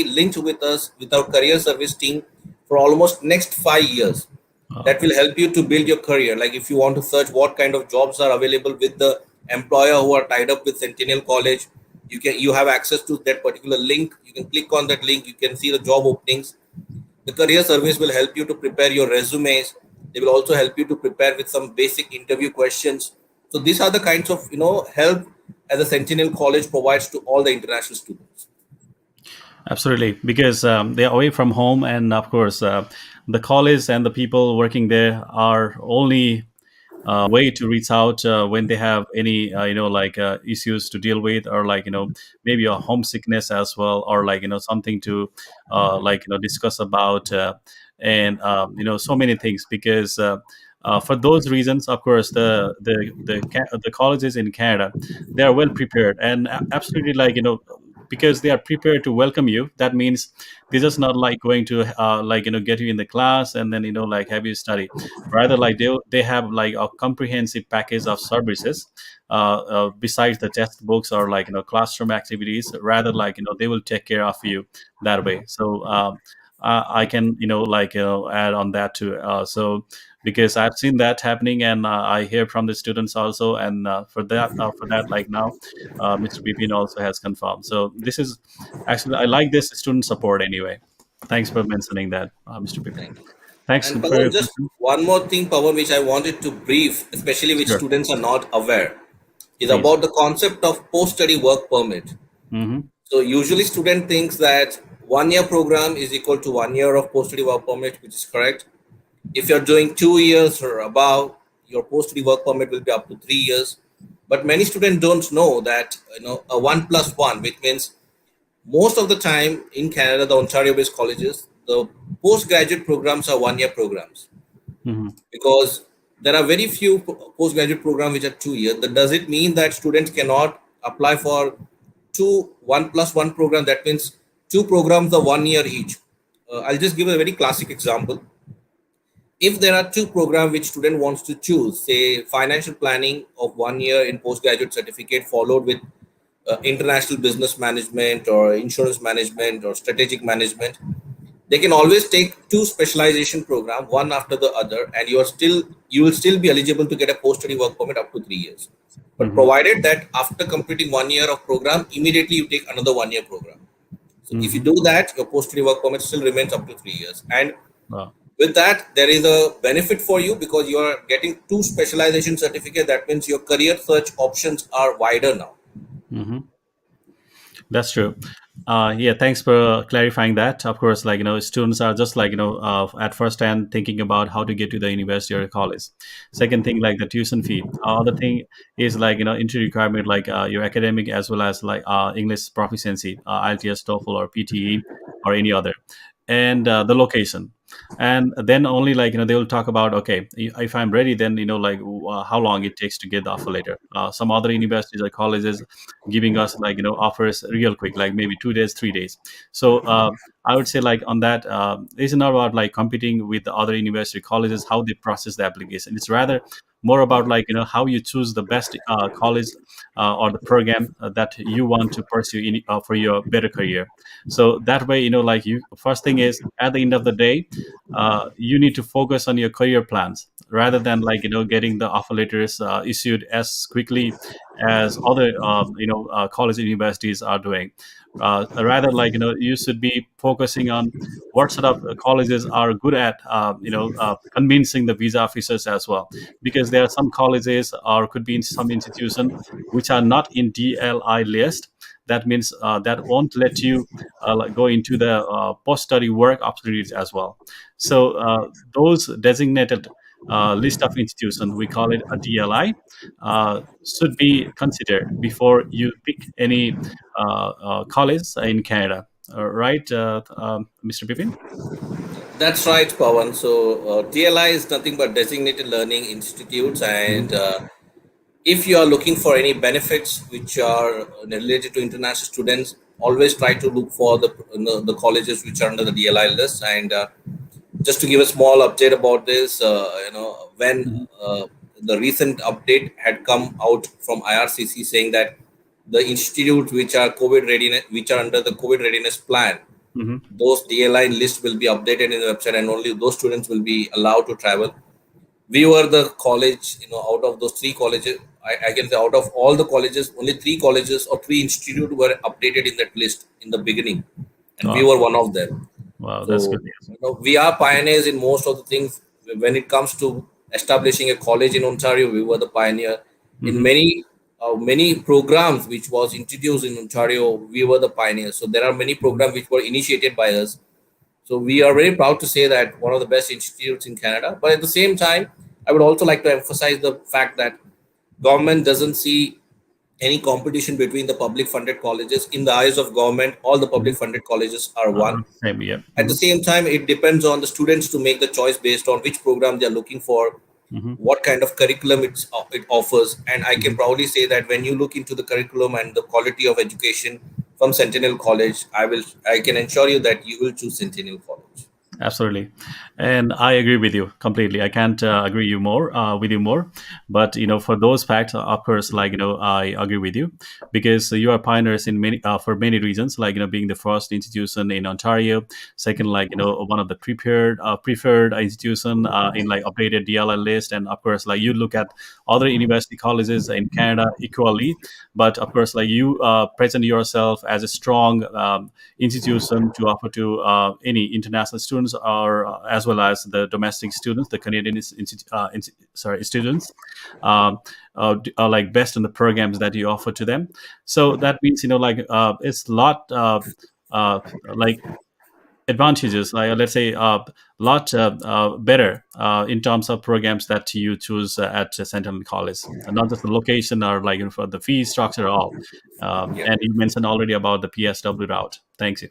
S2: linked with us, with our career service team, for almost next 5 years.
S1: Uh,
S2: That will help you to build your career. Like if you want to search what kind of jobs are available with the employer who are tied up with Centennial College, you have access to that particular link. You can click on that link, you can see the job openings. The career service will help you to prepare your resumes. They will also help you to prepare with some basic interview questions. So these are the kinds of help as a Centennial College provides to all the international students.
S1: Absolutely, because they are away from home, and of course, the college and the people working there are only way to reach out when they have any like issues to deal with, or like maybe a homesickness as well, or like something to like discuss about, and so many things. Because for those reasons, of course, the colleges in Canada, they are well prepared, and absolutely like because they are prepared to welcome you. That means they're just not like going to like get you in the class and then like have you study. Rather, like they have like a comprehensive package of services besides the textbooks or like classroom activities. Rather, like they will take care of you that way. So I can like add on that too. So because I've seen that happening, and I hear from the students also, and for that like now Mr. Bipin also has confirmed. So this is actually, I like this student support anyway. Thanks for mentioning that, Mr. Bipin.
S2: Thank you.
S1: Thanks
S2: And
S1: for your
S2: Pawan, just
S1: question.
S2: one more thing, Pawan, which I wanted to brief, especially which
S1: Sure,
S2: students are not aware, is
S1: please.
S2: about the concept of post-study work permit.
S1: Hmm.
S2: So usually student thinks that 1 year program is equal to 1 year of post-study work permit, which is correct. If you're doing 2 years or above, your post-study work permit will be up to 3 years. But many students don't know that a 1+1, which means most of the time in Canada, the Ontario-based colleges, the postgraduate programs are 1 year programs,
S1: Hmm.
S2: because there are very few postgraduate programs which are 2 years. That does it mean that students cannot apply for two 1+1 program. That means two programs of 1 year each. I'll just give a very classic example. If there are two programs which student wants to choose, say financial planning of 1 year in postgraduate certificate, followed with international business management or insurance management or strategic management, they can always take two specialization program one after the other, and you will still be eligible to get a post study work permit up to 3 years. But
S1: Hmm.
S2: provided that after completing 1 year of program, immediately you take another 1 year program. So if you
S1: Hmm.
S2: do that, your post study work permit still remains up to 3 years. And
S1: Wow.
S2: with that, there is a benefit for you because you are getting two specialization certificate. That means your career search options are wider now.
S1: Hmm. That's true. Yeah, thanks for clarifying that. Of course, students are just at first hand thinking about how to get to the university or college. Second thing, like the tuition fee. Other thing is entry requirement, your academic as well as English proficiency, IELTS, TOEFL, or PTE, or any other, and the location. And then only they will talk about, okay, if I'm ready, then how long it takes to get the offer letter. Some other universities or colleges giving us offers real quick, like maybe 2 days, 3 days. So I would say on that, it's not about competing with the other university colleges how they process the application. It's rather more about how you choose the best college or the program that you want to pursue for your better career. So that way, you first thing is at the end of the day, you need to focus on your career plans rather than getting the offer letters issued as quickly as other college and universities are doing. Rather, you should be focusing on what sort of colleges are good at convincing the visa officers as well, because there are some colleges or could be in some institution which are not in DLI list. That means that won't let you go into the post-study work opportunities as well. So those designated list of institutions, we call it a DLI, should be considered before you pick any college in Canada. Right, Mr. Bipin?
S2: That's right, Pawan. So TLI is nothing but designated learning institutes, and
S1: Mhm.
S2: if you are looking for any benefits which are related to international students, always try to look for the colleges which are under the DLI list. And just to give a small update about this, when
S1: Mhm.
S2: the recent update had come out from IRCC saying that the institutes which are COVID readiness, which are under the COVID readiness plan,
S1: Mhm.
S2: those DLI list will be updated in the website, and only those students will be allowed to travel. We were the college, out of those three colleges, I can say out of all the colleges, only three colleges or three institutes were updated in that list in the beginning, and we
S1: Wow,
S2: were one of them.
S1: wow, that's
S2: So
S1: good news.
S2: we are pioneers in most of the things. When it comes to establishing a college in Ontario, we were the pioneer in
S1: Hmm.
S2: many programs which was introduced in Ontario. We were the pioneers. So there are many
S1: Hmm.
S2: programs which were initiated by us. So we are very proud to say that one of the best institutes in Canada. But at the same time, I would also like to emphasize the fact that government doesn't see any competition between the public funded colleges. In the eyes of government, all the public
S1: Hmm.
S2: funded colleges are one.
S1: Same, yeah.
S2: At the
S1: Hmm.
S2: same time, it depends on the students to make the choice based on which program they are looking for,
S1: Hmm.
S2: what kind of curriculum it offers. And I can
S1: Hmm.
S2: proudly say that when you look into the curriculum and the quality of education from Centennial College, I can assure you that you will choose Centennial College.
S1: Absolutely, and I agree with you completely. I can't agree you more with you more, but for those facts, of course, I agree with you because you are pioneers in many for many reasons, being the first institution in Ontario, second, one of the preferred institution in updated DLL list, and of course, you look at other university colleges in Canada equally, but of course, you present yourself as a strong institution to offer to any international students or as well as the domestic students, the Canadian students, um, are best in the programs that you offer to them. So that means it's a lot like advantages, let's say lot better in terms of programs that you choose at Sentinel College, and not just the location or for the fee structure all.
S2: Yeah.
S1: And you mentioned already about the PSW route. Thank you.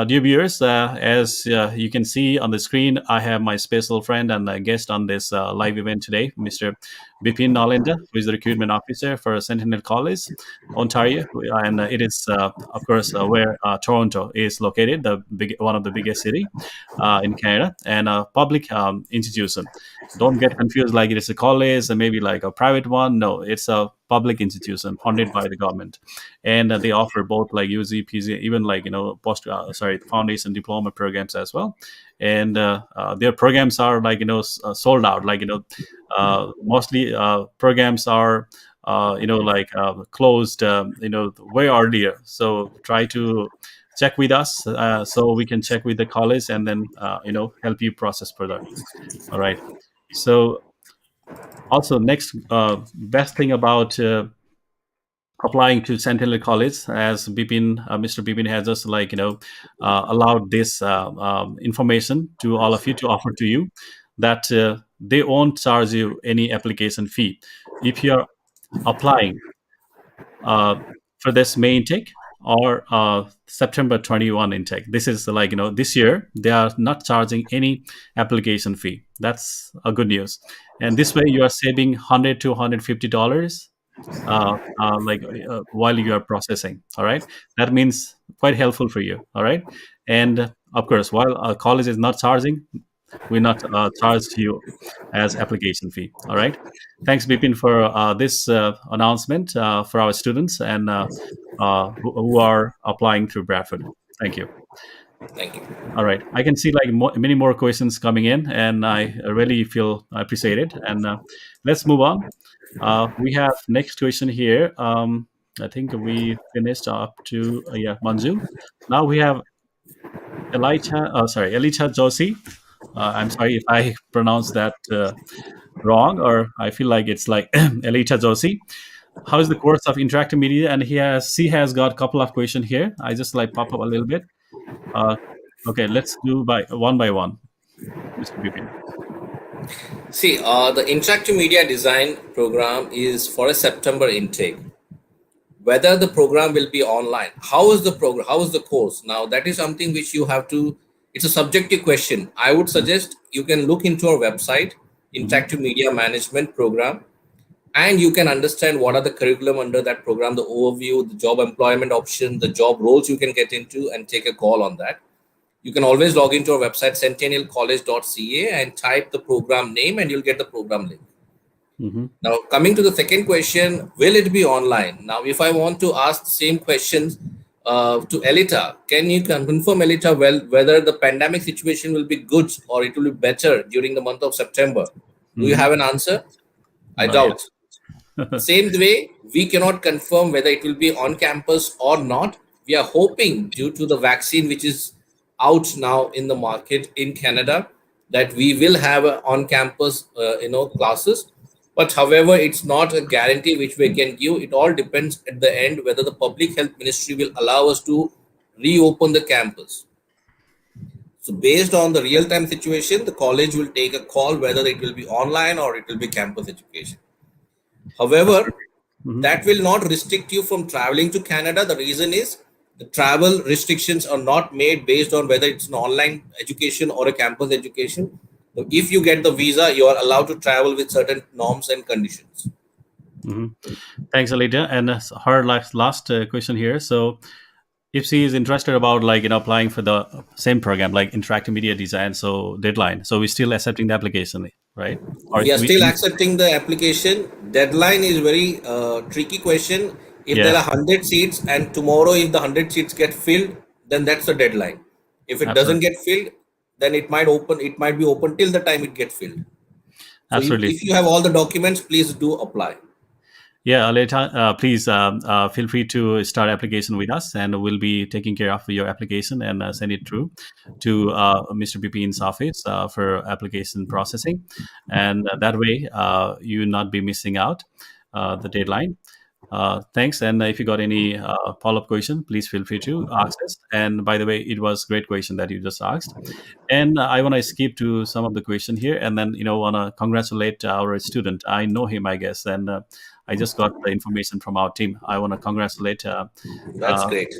S1: Dear viewers, as you can see on the screen, I have my special friend and guest on this live event today, Mr. Bipin Nalinda, who is the recruitment officer for Sentinel College, Ontario, and it is, of course, where Toronto is located, one of the biggest city in Canada, and a public institution. Don't get confused like it is a college and maybe like a private one. No, it's a public institution funded by the government, and they offer both like UG, PG, even like foundation diploma programs as well. And their programs are like sold out. Like mostly programs are like closed way earlier. So try to check with us so we can check with the college and then help you process further. All right. So also next best thing about applying to Centennial College, as Mr. Bipin has just allowed this information to all of you to offer to you that they won't charge you any application fee if you are applying uh, for this May intake or September 21 intake. This is this year they are not charging any application fee. That's a good news, and this way you are saving $100 to $150 while you are processing. All right, that means quite helpful for you. All right, and of course, while college is not charging, we not charge you as application fee. All right, thanks Bipin for this announcement for our students and who are applying through Bradford. Thank you.
S2: Thank you.
S1: All right, I can see like many more questions coming in, and I really feel appreciated. And let's move on. We have next question here. I think we finished up to Manju. Now we have Elicha Joshi. I'm sorry if I pronounced that wrong, or I feel like it's like Elicha Joshi. How is the course of interactive media? And she has got a couple of questions here. I just like pop up a little bit. Uh, okay, let's do by one, Mr. Bipin.
S2: See, the interactive media design program is for a September intake. Whether the program will be online, how is the program, how is the course? Now, that is something which you have to, it's a subjective question. I would suggest you can look into our website,
S1: Mm-hmm.
S2: Interactive Media Management Program, and you can understand what are the curriculum under that program, the overview, the job employment option, the job roles you can get into, and take a call on that. You can always log into our website, centennialcollege.ca, and type the program name, and you'll get the program link.
S1: Mm-hmm.
S2: Now, coming to the second question, will it be online? Now, if I want to ask the same questions to Elita, can you confirm, Elita, whether the pandemic situation will be good or it will be better during the month of September? Do you
S1: Mm-hmm.
S2: have an answer? I
S1: Not yet.
S2: doubt. Same way, we cannot confirm whether it will be on campus or not. We are hoping, due to the vaccine which is out now in the market in Canada, that we will have on campus, classes. But however, it's not a guarantee which we can give. It all depends at the end whether the public health ministry will allow us to reopen the campus. So based on the real time situation, the college will take a call whether it will be online or it will be campus education. However,
S1: Absolutely. Mm-hmm.
S2: that will not restrict you from traveling to Canada. The reason is the travel restrictions are not made based on whether it's an online education or a campus education. So if you get the visa, you are allowed to travel with certain norms and conditions.
S1: Mm-hmm. Thanks, Alita. And her last question here. So, if she is interested about applying for the same program like interactive media design, so deadline, so we're still accepting the application, right? Or
S2: We are
S1: we
S2: still accepting the application. Deadline is very tricky question. If there
S1: yeah,
S2: are 100 seats and tomorrow if the 100 seats get filled, then that's the deadline. If it doesn't
S1: absolutely,
S2: get filled, then it might be open till the time it gets filled. So
S1: absolutely.
S2: if you have all the documents, please do apply.
S1: Yeah, Aleta, please feel free to start application with us, and we'll be taking care of your application and send it through to Mr. Bipin's office for application processing, and that way you will not be missing out the deadline. Thanks, and if you got any follow-up question, please feel free to ask us. And by the way, it was great question that you just asked. And I want to skip to some of the question here, and then want to congratulate our student. I know him, I guess, and I just got the information from our team. I want to congratulate
S2: That's
S1: uh,
S2: great.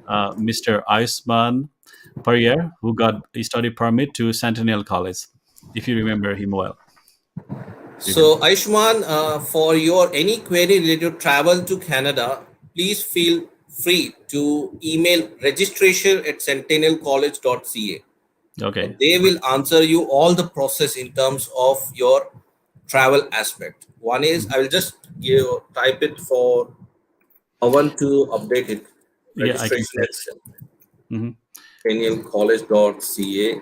S1: Mr. Ayusman Parrier, who got a study permit to Centennial College, if you remember him well. Vipin.
S2: So, Aishman, for your any query related to travel to Canada, please feel free to email registration at centennialcollege.ca. So
S1: Okay.
S2: they will answer you all the process in terms of your travel aspect. One is
S1: Mhm.
S2: I will just type it for Pawan to update it.
S1: Yeah, I can
S2: Registration
S1: see it.
S2: at
S1: Hmm.
S2: centennialcollege.ca.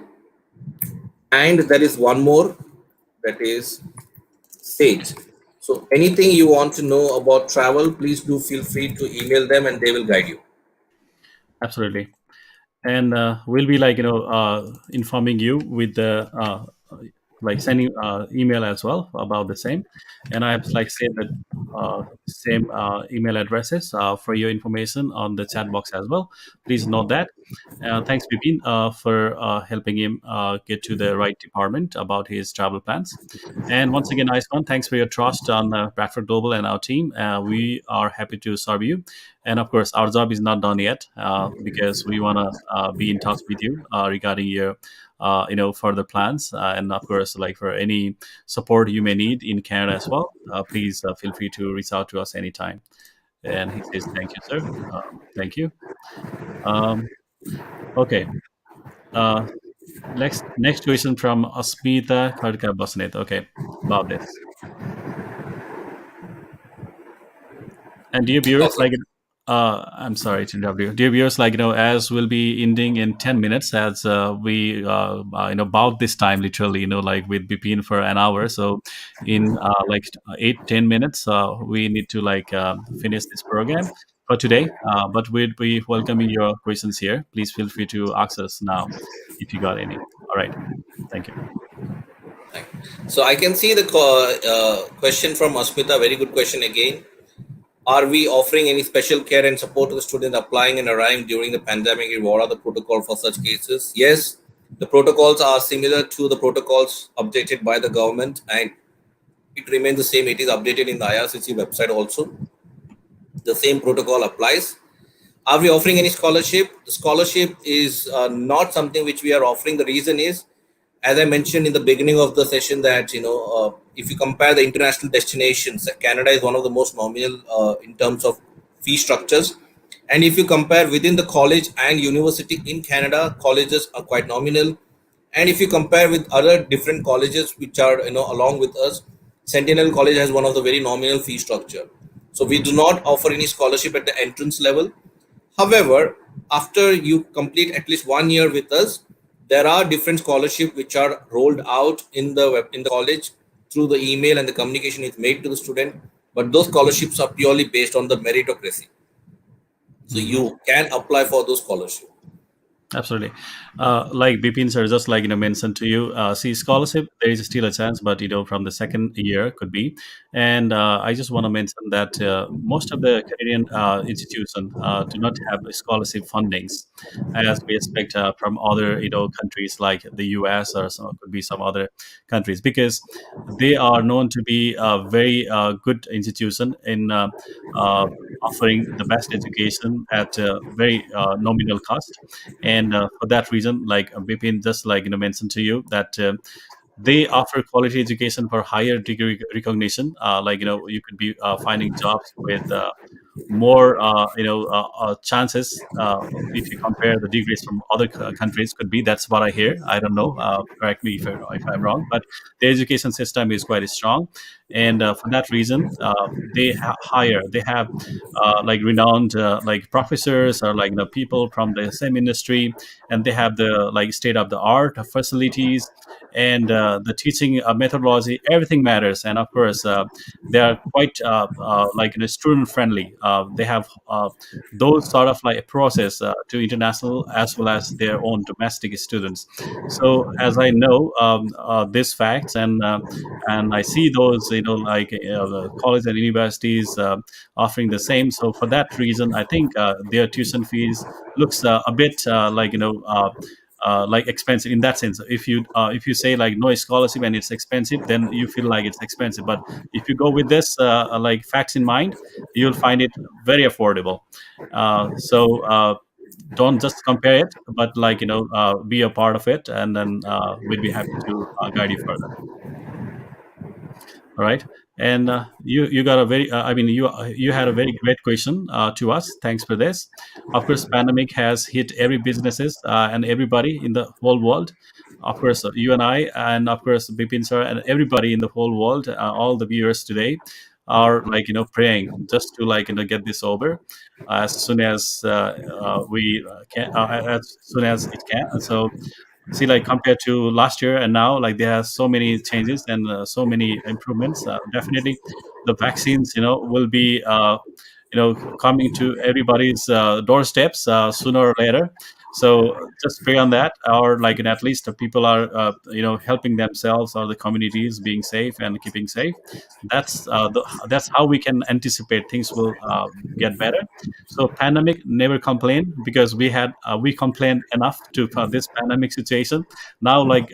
S2: And there is one more, that is Sage. So anything you want to know about travel, please do feel free to email them and they will guide you.
S1: Absolutely. And we'll be like informing you with the like sending email as well about the same. And I have like said that same email addresses for your information on the chat box as well. Please note that. Thanks, Vipin, for helping him get to the right department about his travel plans. And once again, nice one. Thanks for your trust on Bradford Global and our team. We are happy to serve you. And of course, our job is not done yet because we want to be in touch with you regarding your, further plans. And of course, like for any support you may need in Canada as well, please feel free to reach out to us anytime. And he says, "Thank you, sir. Thank you." Um, okay. Uh, next question from Asmita Khadka Basnet. Okay, about this. And dear viewers,
S2: Okay.
S1: I'm sorry to interrupt you. Dear viewers, as we'll be ending in 10 minutes, as we, about this time, literally, like with Bipin for an hour. So, in 8-10 minutes, we need to finish this program for today. But we'd be welcoming your questions here. Please feel free to ask us now if you got any. All right. Thank you.
S2: So I can see the question from Asmita, very good question again. Are we offering any special care and support to the students applying and arriving during the pandemic? What are the protocol for such cases? Yes, the protocols are similar to the protocols updated by the government, and it remains the same. It is updated in the IRCC website also. The same protocol applies. Are we offering any scholarship? The scholarship is not something which we are offering. The reason is, as I mentioned in the beginning of the session, that if you compare the international destinations, Canada is one of the most nominal in terms of fee structures. And if you compare within the college and university in Canada, colleges are quite nominal. And if you compare with other different colleges which are along with us, Sentinel College has one of the very nominal fee structure. So we do not offer any scholarship at the entrance level. However, after you complete at least 1 year with us, there are different scholarships which are rolled out in the in the college through the email, and the communication is made to the student. But those scholarships are purely based on the meritocracy. So
S1: Mhm.
S2: you can apply for those scholarships.
S1: Absolutely. Like Bipin sir just mentioned to you, see scholarship, there is still a chance, but from the second year could be. And I just want to mention that most of the Canadian institutions do not have scholarship fundings as we expect from other countries like the US or could be some other countries, because they are known to be a very good institution in offering the best education at a very nominal cost. And for that reason, like Bipin just mentioned to you, that they offer quality education for higher degree recognition. You could be finding jobs with more chances if you compare the degrees from other countries. Could be, that's what I hear. I don't know, correct me if I'm wrong, but the education system is quite strong. And for that reason, they have renowned professors, or people from the same industry, and they have the state of the art facilities, and the teaching methodology, everything matters. And of course, they are quite student friendly. They have those sort of like process to international as well as their own domestic students. So as I know these facts, and I see those the college and universities offering the same. So for that reason, I think their tuition fees looks a bit expensive in that sense. If you say like no scholarship and it's expensive, then you feel like it's expensive. But if you go with this facts in mind, you'll find it very affordable. So don't just compare it, but be a part of it, and then we'd be happy to guide you further. All right. And you got a very I mean you had a very great question to us. Thanks for this. Of course, pandemic has hit every businesses and everybody in the whole world. Of course, you and I, and of course Bipin sir, and everybody in the whole world, all the viewers today are like praying just to get this over as soon as we can, as soon as it can. So see, like compared to last year and now, like there are so many changes and so many improvements. Definitely the vaccines will be coming to everybody's doorsteps sooner or later. So just pray on that, or like at least the people are helping themselves, or the communities being safe and keeping safe. That's how we can anticipate things will get better. So pandemic never complain, because we complained enough to this pandemic situation. Now like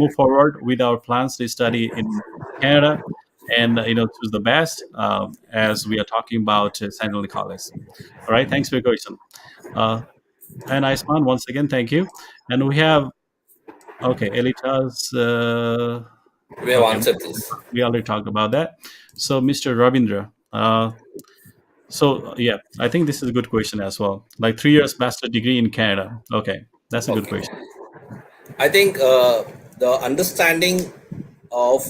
S1: move forward with our plans to study in Canada, and choose the best, as we are talking about Centennial College. All right, thanks for your question. Uh, and Iceman, once again, thank you. And we have, okay, Elitas.
S2: We have
S1: Okay,
S2: answered this.
S1: we already talked about that. So, Mr. Ravindra. Yeah, I think this is a good question as well. Like 3 years bachelor degree in Canada. Okay, that's a good
S2: Okay.
S1: question.
S2: I think the understanding of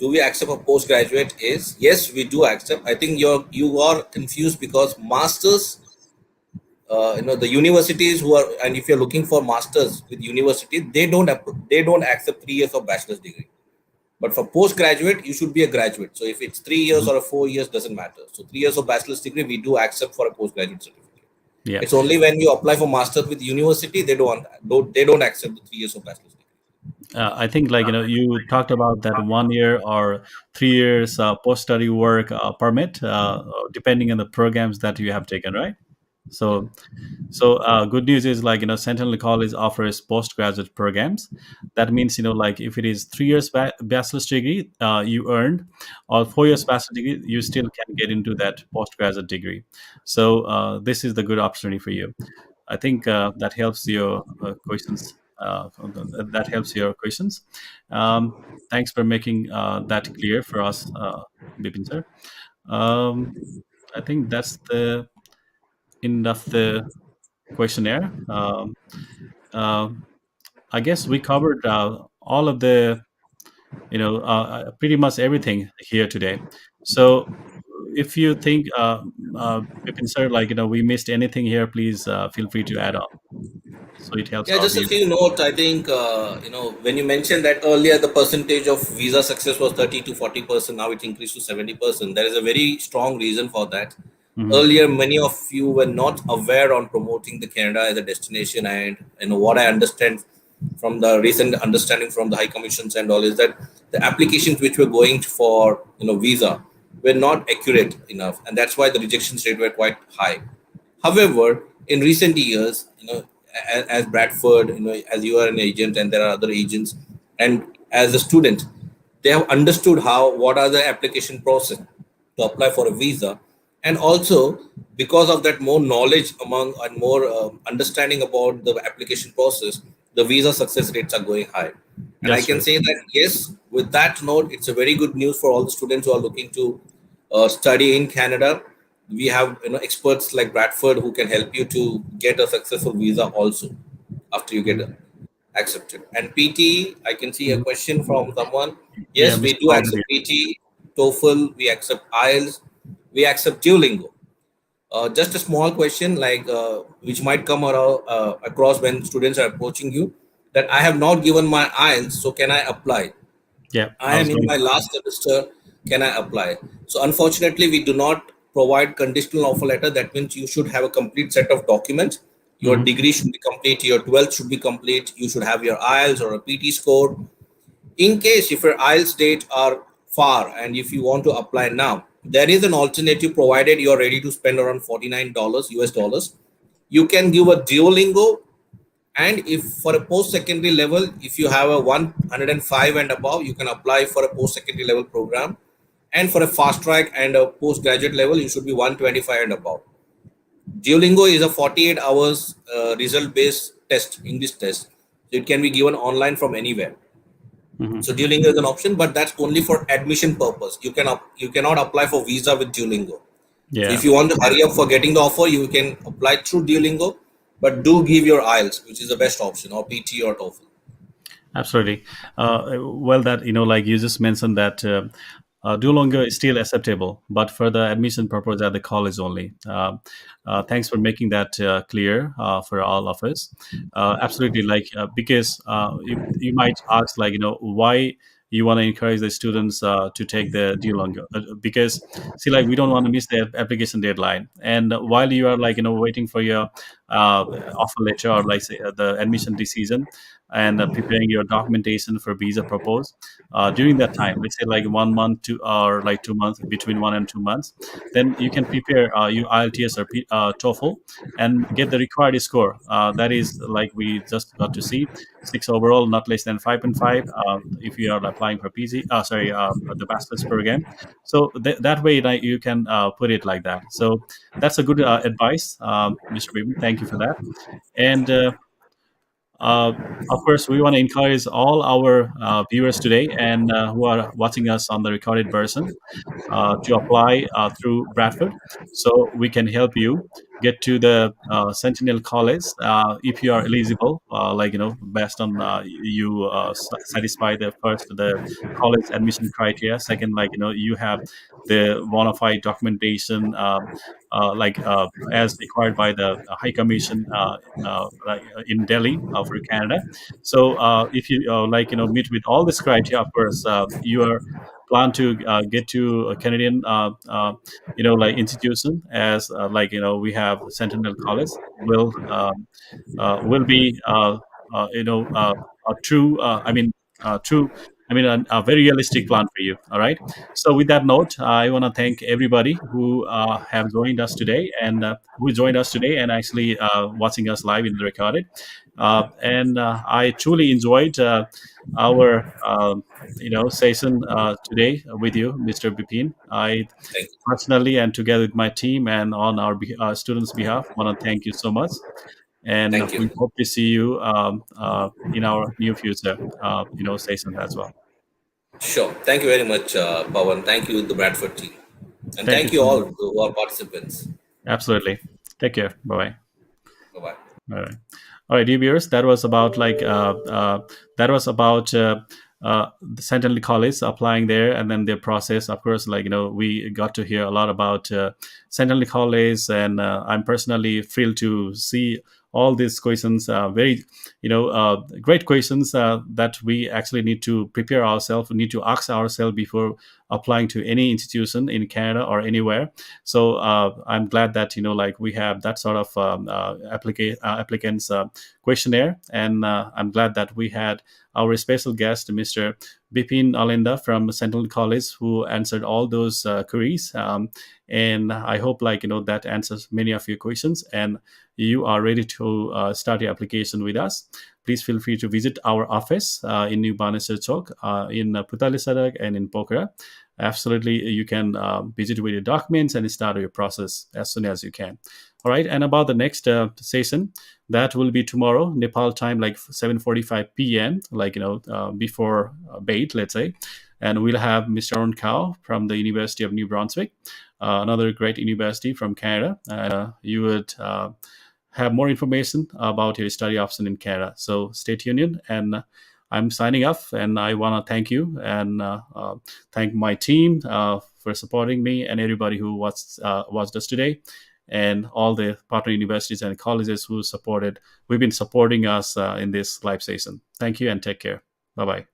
S2: do we accept a postgraduate is yes, we do accept. I think you are confused because masters, the universities who are, and if you're looking for masters with university, they don't accept 3 years of bachelor's degree. But for postgraduate, you should be a graduate. So if it's 3 years
S1: Mhm.
S2: or a 4 years, doesn't matter. So 3 years of bachelor's degree, we do accept for a postgraduate certificate.
S1: Yeah.
S2: It's only when you apply for master with university, they don't accept the 3 years of bachelor's degree.
S1: I think like you talked about that 1 year or 3 years post study work permit, depending on the programs that you have taken, right?
S2: Yeah.
S1: So good news is like Sentinel College offers postgraduate programs. That means like if it is 3 years bachelor's degree you earned, or 4 years bachelor's degree, you still can get into that postgraduate degree. So this is the good opportunity for you. I think that helps your questions. That helps your questions. Thanks for making that clear for us, Bipin sir. Um, I think that's the end of the questionnaire. Uh, I guess we covered all of the, pretty much everything here today. So if you think, Bipin sir, like, we missed anything here, please feel free to add on. So it helps
S2: Yeah,
S1: our
S2: just a
S1: viewers.
S2: few notes. I think when you mentioned that earlier, the percentage of visa success was 30 to 40%. Now it's increased to 70%. There is a very strong reason for that.
S1: Hmm.
S2: Earlier, many of you were not aware on promoting the Canada as a destination, and what I understand from the recent understanding from the High Commissions and all is that the applications which were going for visa were not accurate enough, and that's why the rejection rate were quite high. However, in recent years, as Bradford, as you are an agent and there are other agents, and as a student, they have understood what are the application process to apply for a visa, and also because of that more knowledge among and more understanding about the application process, the visa success rates are going high. And I
S1: That's
S2: can
S1: true.
S2: say that yes, with that note, it's a very good news for all the students who are looking to study in Canada. We have experts like Bradford who can help you to get a successful visa also after you get accepted. And PT, I can see a
S1: Mhm.
S2: question from someone.
S1: Yeah,
S2: Yes, we
S1: Mr.
S2: do
S1: Powder.
S2: accept PT, TOEFL, we accept IELTS, we accept Duolingo. Just a small question, like which might come around across when students are approaching you, that I have not given my IELTS, so can I apply?
S1: Yeah,
S2: I
S1: I
S2: am
S1: was
S2: in
S1: going
S2: my
S1: to.
S2: last semester. Can I apply? So unfortunately, we do not provide conditional offer letter. That means you should have a complete set of documents. Your
S1: Hmm.
S2: degree should be complete. Your 12th should be complete. You should have your IELTS or a PT score. In case if your IELTS date are far and if you want to apply now, there is an alternative provided you are ready to spend around $49 US dollars. You can give a Duolingo, and if for a post-secondary level, if you have a 105 and above, you can apply for a post-secondary level program. And for a fast track and a postgraduate level, you should be 125 and above. Duolingo is a 48 hours result-based test, English test. So it can be given online from anywhere.
S1: Hmm.
S2: So Duolingo is an option, but that's only for admission purpose. You cannot apply for visa with Duolingo. So
S1: Yeah.
S2: if you want to hurry up for getting the offer, you can apply through Duolingo, but do give your IELTS, which is the best option, or PT or TOEFL.
S1: Absolutely. Well, that like you just mentioned that Duolingo is still acceptable, but for the admission purpose at the college only. Thanks for making that clear for all of us. Absolutely, because you might ask, why you want to encourage the students to take the Duolingo, because see, we don't want to miss the application deadline, and while you are waiting for your offer letter, or say the admission decision, and preparing your documentation for visa propose, during that time, let's say 1 month to or 2 months, between 1 and 2 months, then you can prepare your IELTS or TOEFL and get the required score. That is, we just got to see, six overall, not less than 5.5. If you are applying for PG, sorry, the bachelor's program. So that way, you can put it like that. So that's a good advice, Mr. Bim. Thank you for that. And uh, of course, we want to encourage all our viewers today, and who are watching us on the recorded version, to apply through Bradford, so we can help you get to the Centennial College if you are eligible. Based on you satisfy the first the college admission criteria. Second, you have the bona fide documentation. As required by the High Commission in Delhi for Canada. So if you meet with all this criteria, of course, you are plan to get to a Canadian institution, as we have Sentinel College will be a true true, a very realistic plan for you. All right. So with that note, I want to thank everybody who have joined us today, and who joined us today and actually watching us live in the recorded. And I truly enjoyed our session today with you, Mr. Bipin. I
S2: Thank you.
S1: personally, and together with my team and on our students' behalf, want to thank you so much. And
S2: Thank you.
S1: we hope to see you in our near future, sessions as well.
S2: Sure. Thank you very much, Pawan. Thank you, the Bradford team. And
S1: Thank you
S2: thank you
S1: so
S2: all
S1: much.
S2: who are participants.
S1: Absolutely. Take care. Bye bye.
S2: Bye bye.
S1: All right. All right, dear viewers, that was about the Centennial College applying there, and then their process. Of course, we got to hear a lot about Centennial College, and I'm personally thrilled to see all these questions. Very, great questions that we actually need to prepare ourselves, need to ask ourselves before applying to any institution in Canada or anywhere. So I'm glad that we have that sort of applicants questionnaire, and I'm glad that we had our special guest, Mr. Bipin Alinda from Central College, who answered all those queries. And I hope that answers many of your questions, and you are ready to start your application with us. Please feel free to visit our office in New Banesar Chowk, in Putali Sadak, and in Pokhara. Absolutely, you can visit with your documents and start your process as soon as you can. All right, and about the next session, that will be tomorrow Nepal time, 7:45 p.m. Before bait, let's say, and we'll have Mr. Aaron Cow from the University of New Brunswick, another great university from Canada. You would have more information about your study option in Canada. So stay tuned, and I'm signing off, and I want to thank you, and thank my team for supporting me, and everybody who watched us today, and all the partner universities and colleges who supported. We've been supporting us in this live session. Thank you, and take care. Bye bye.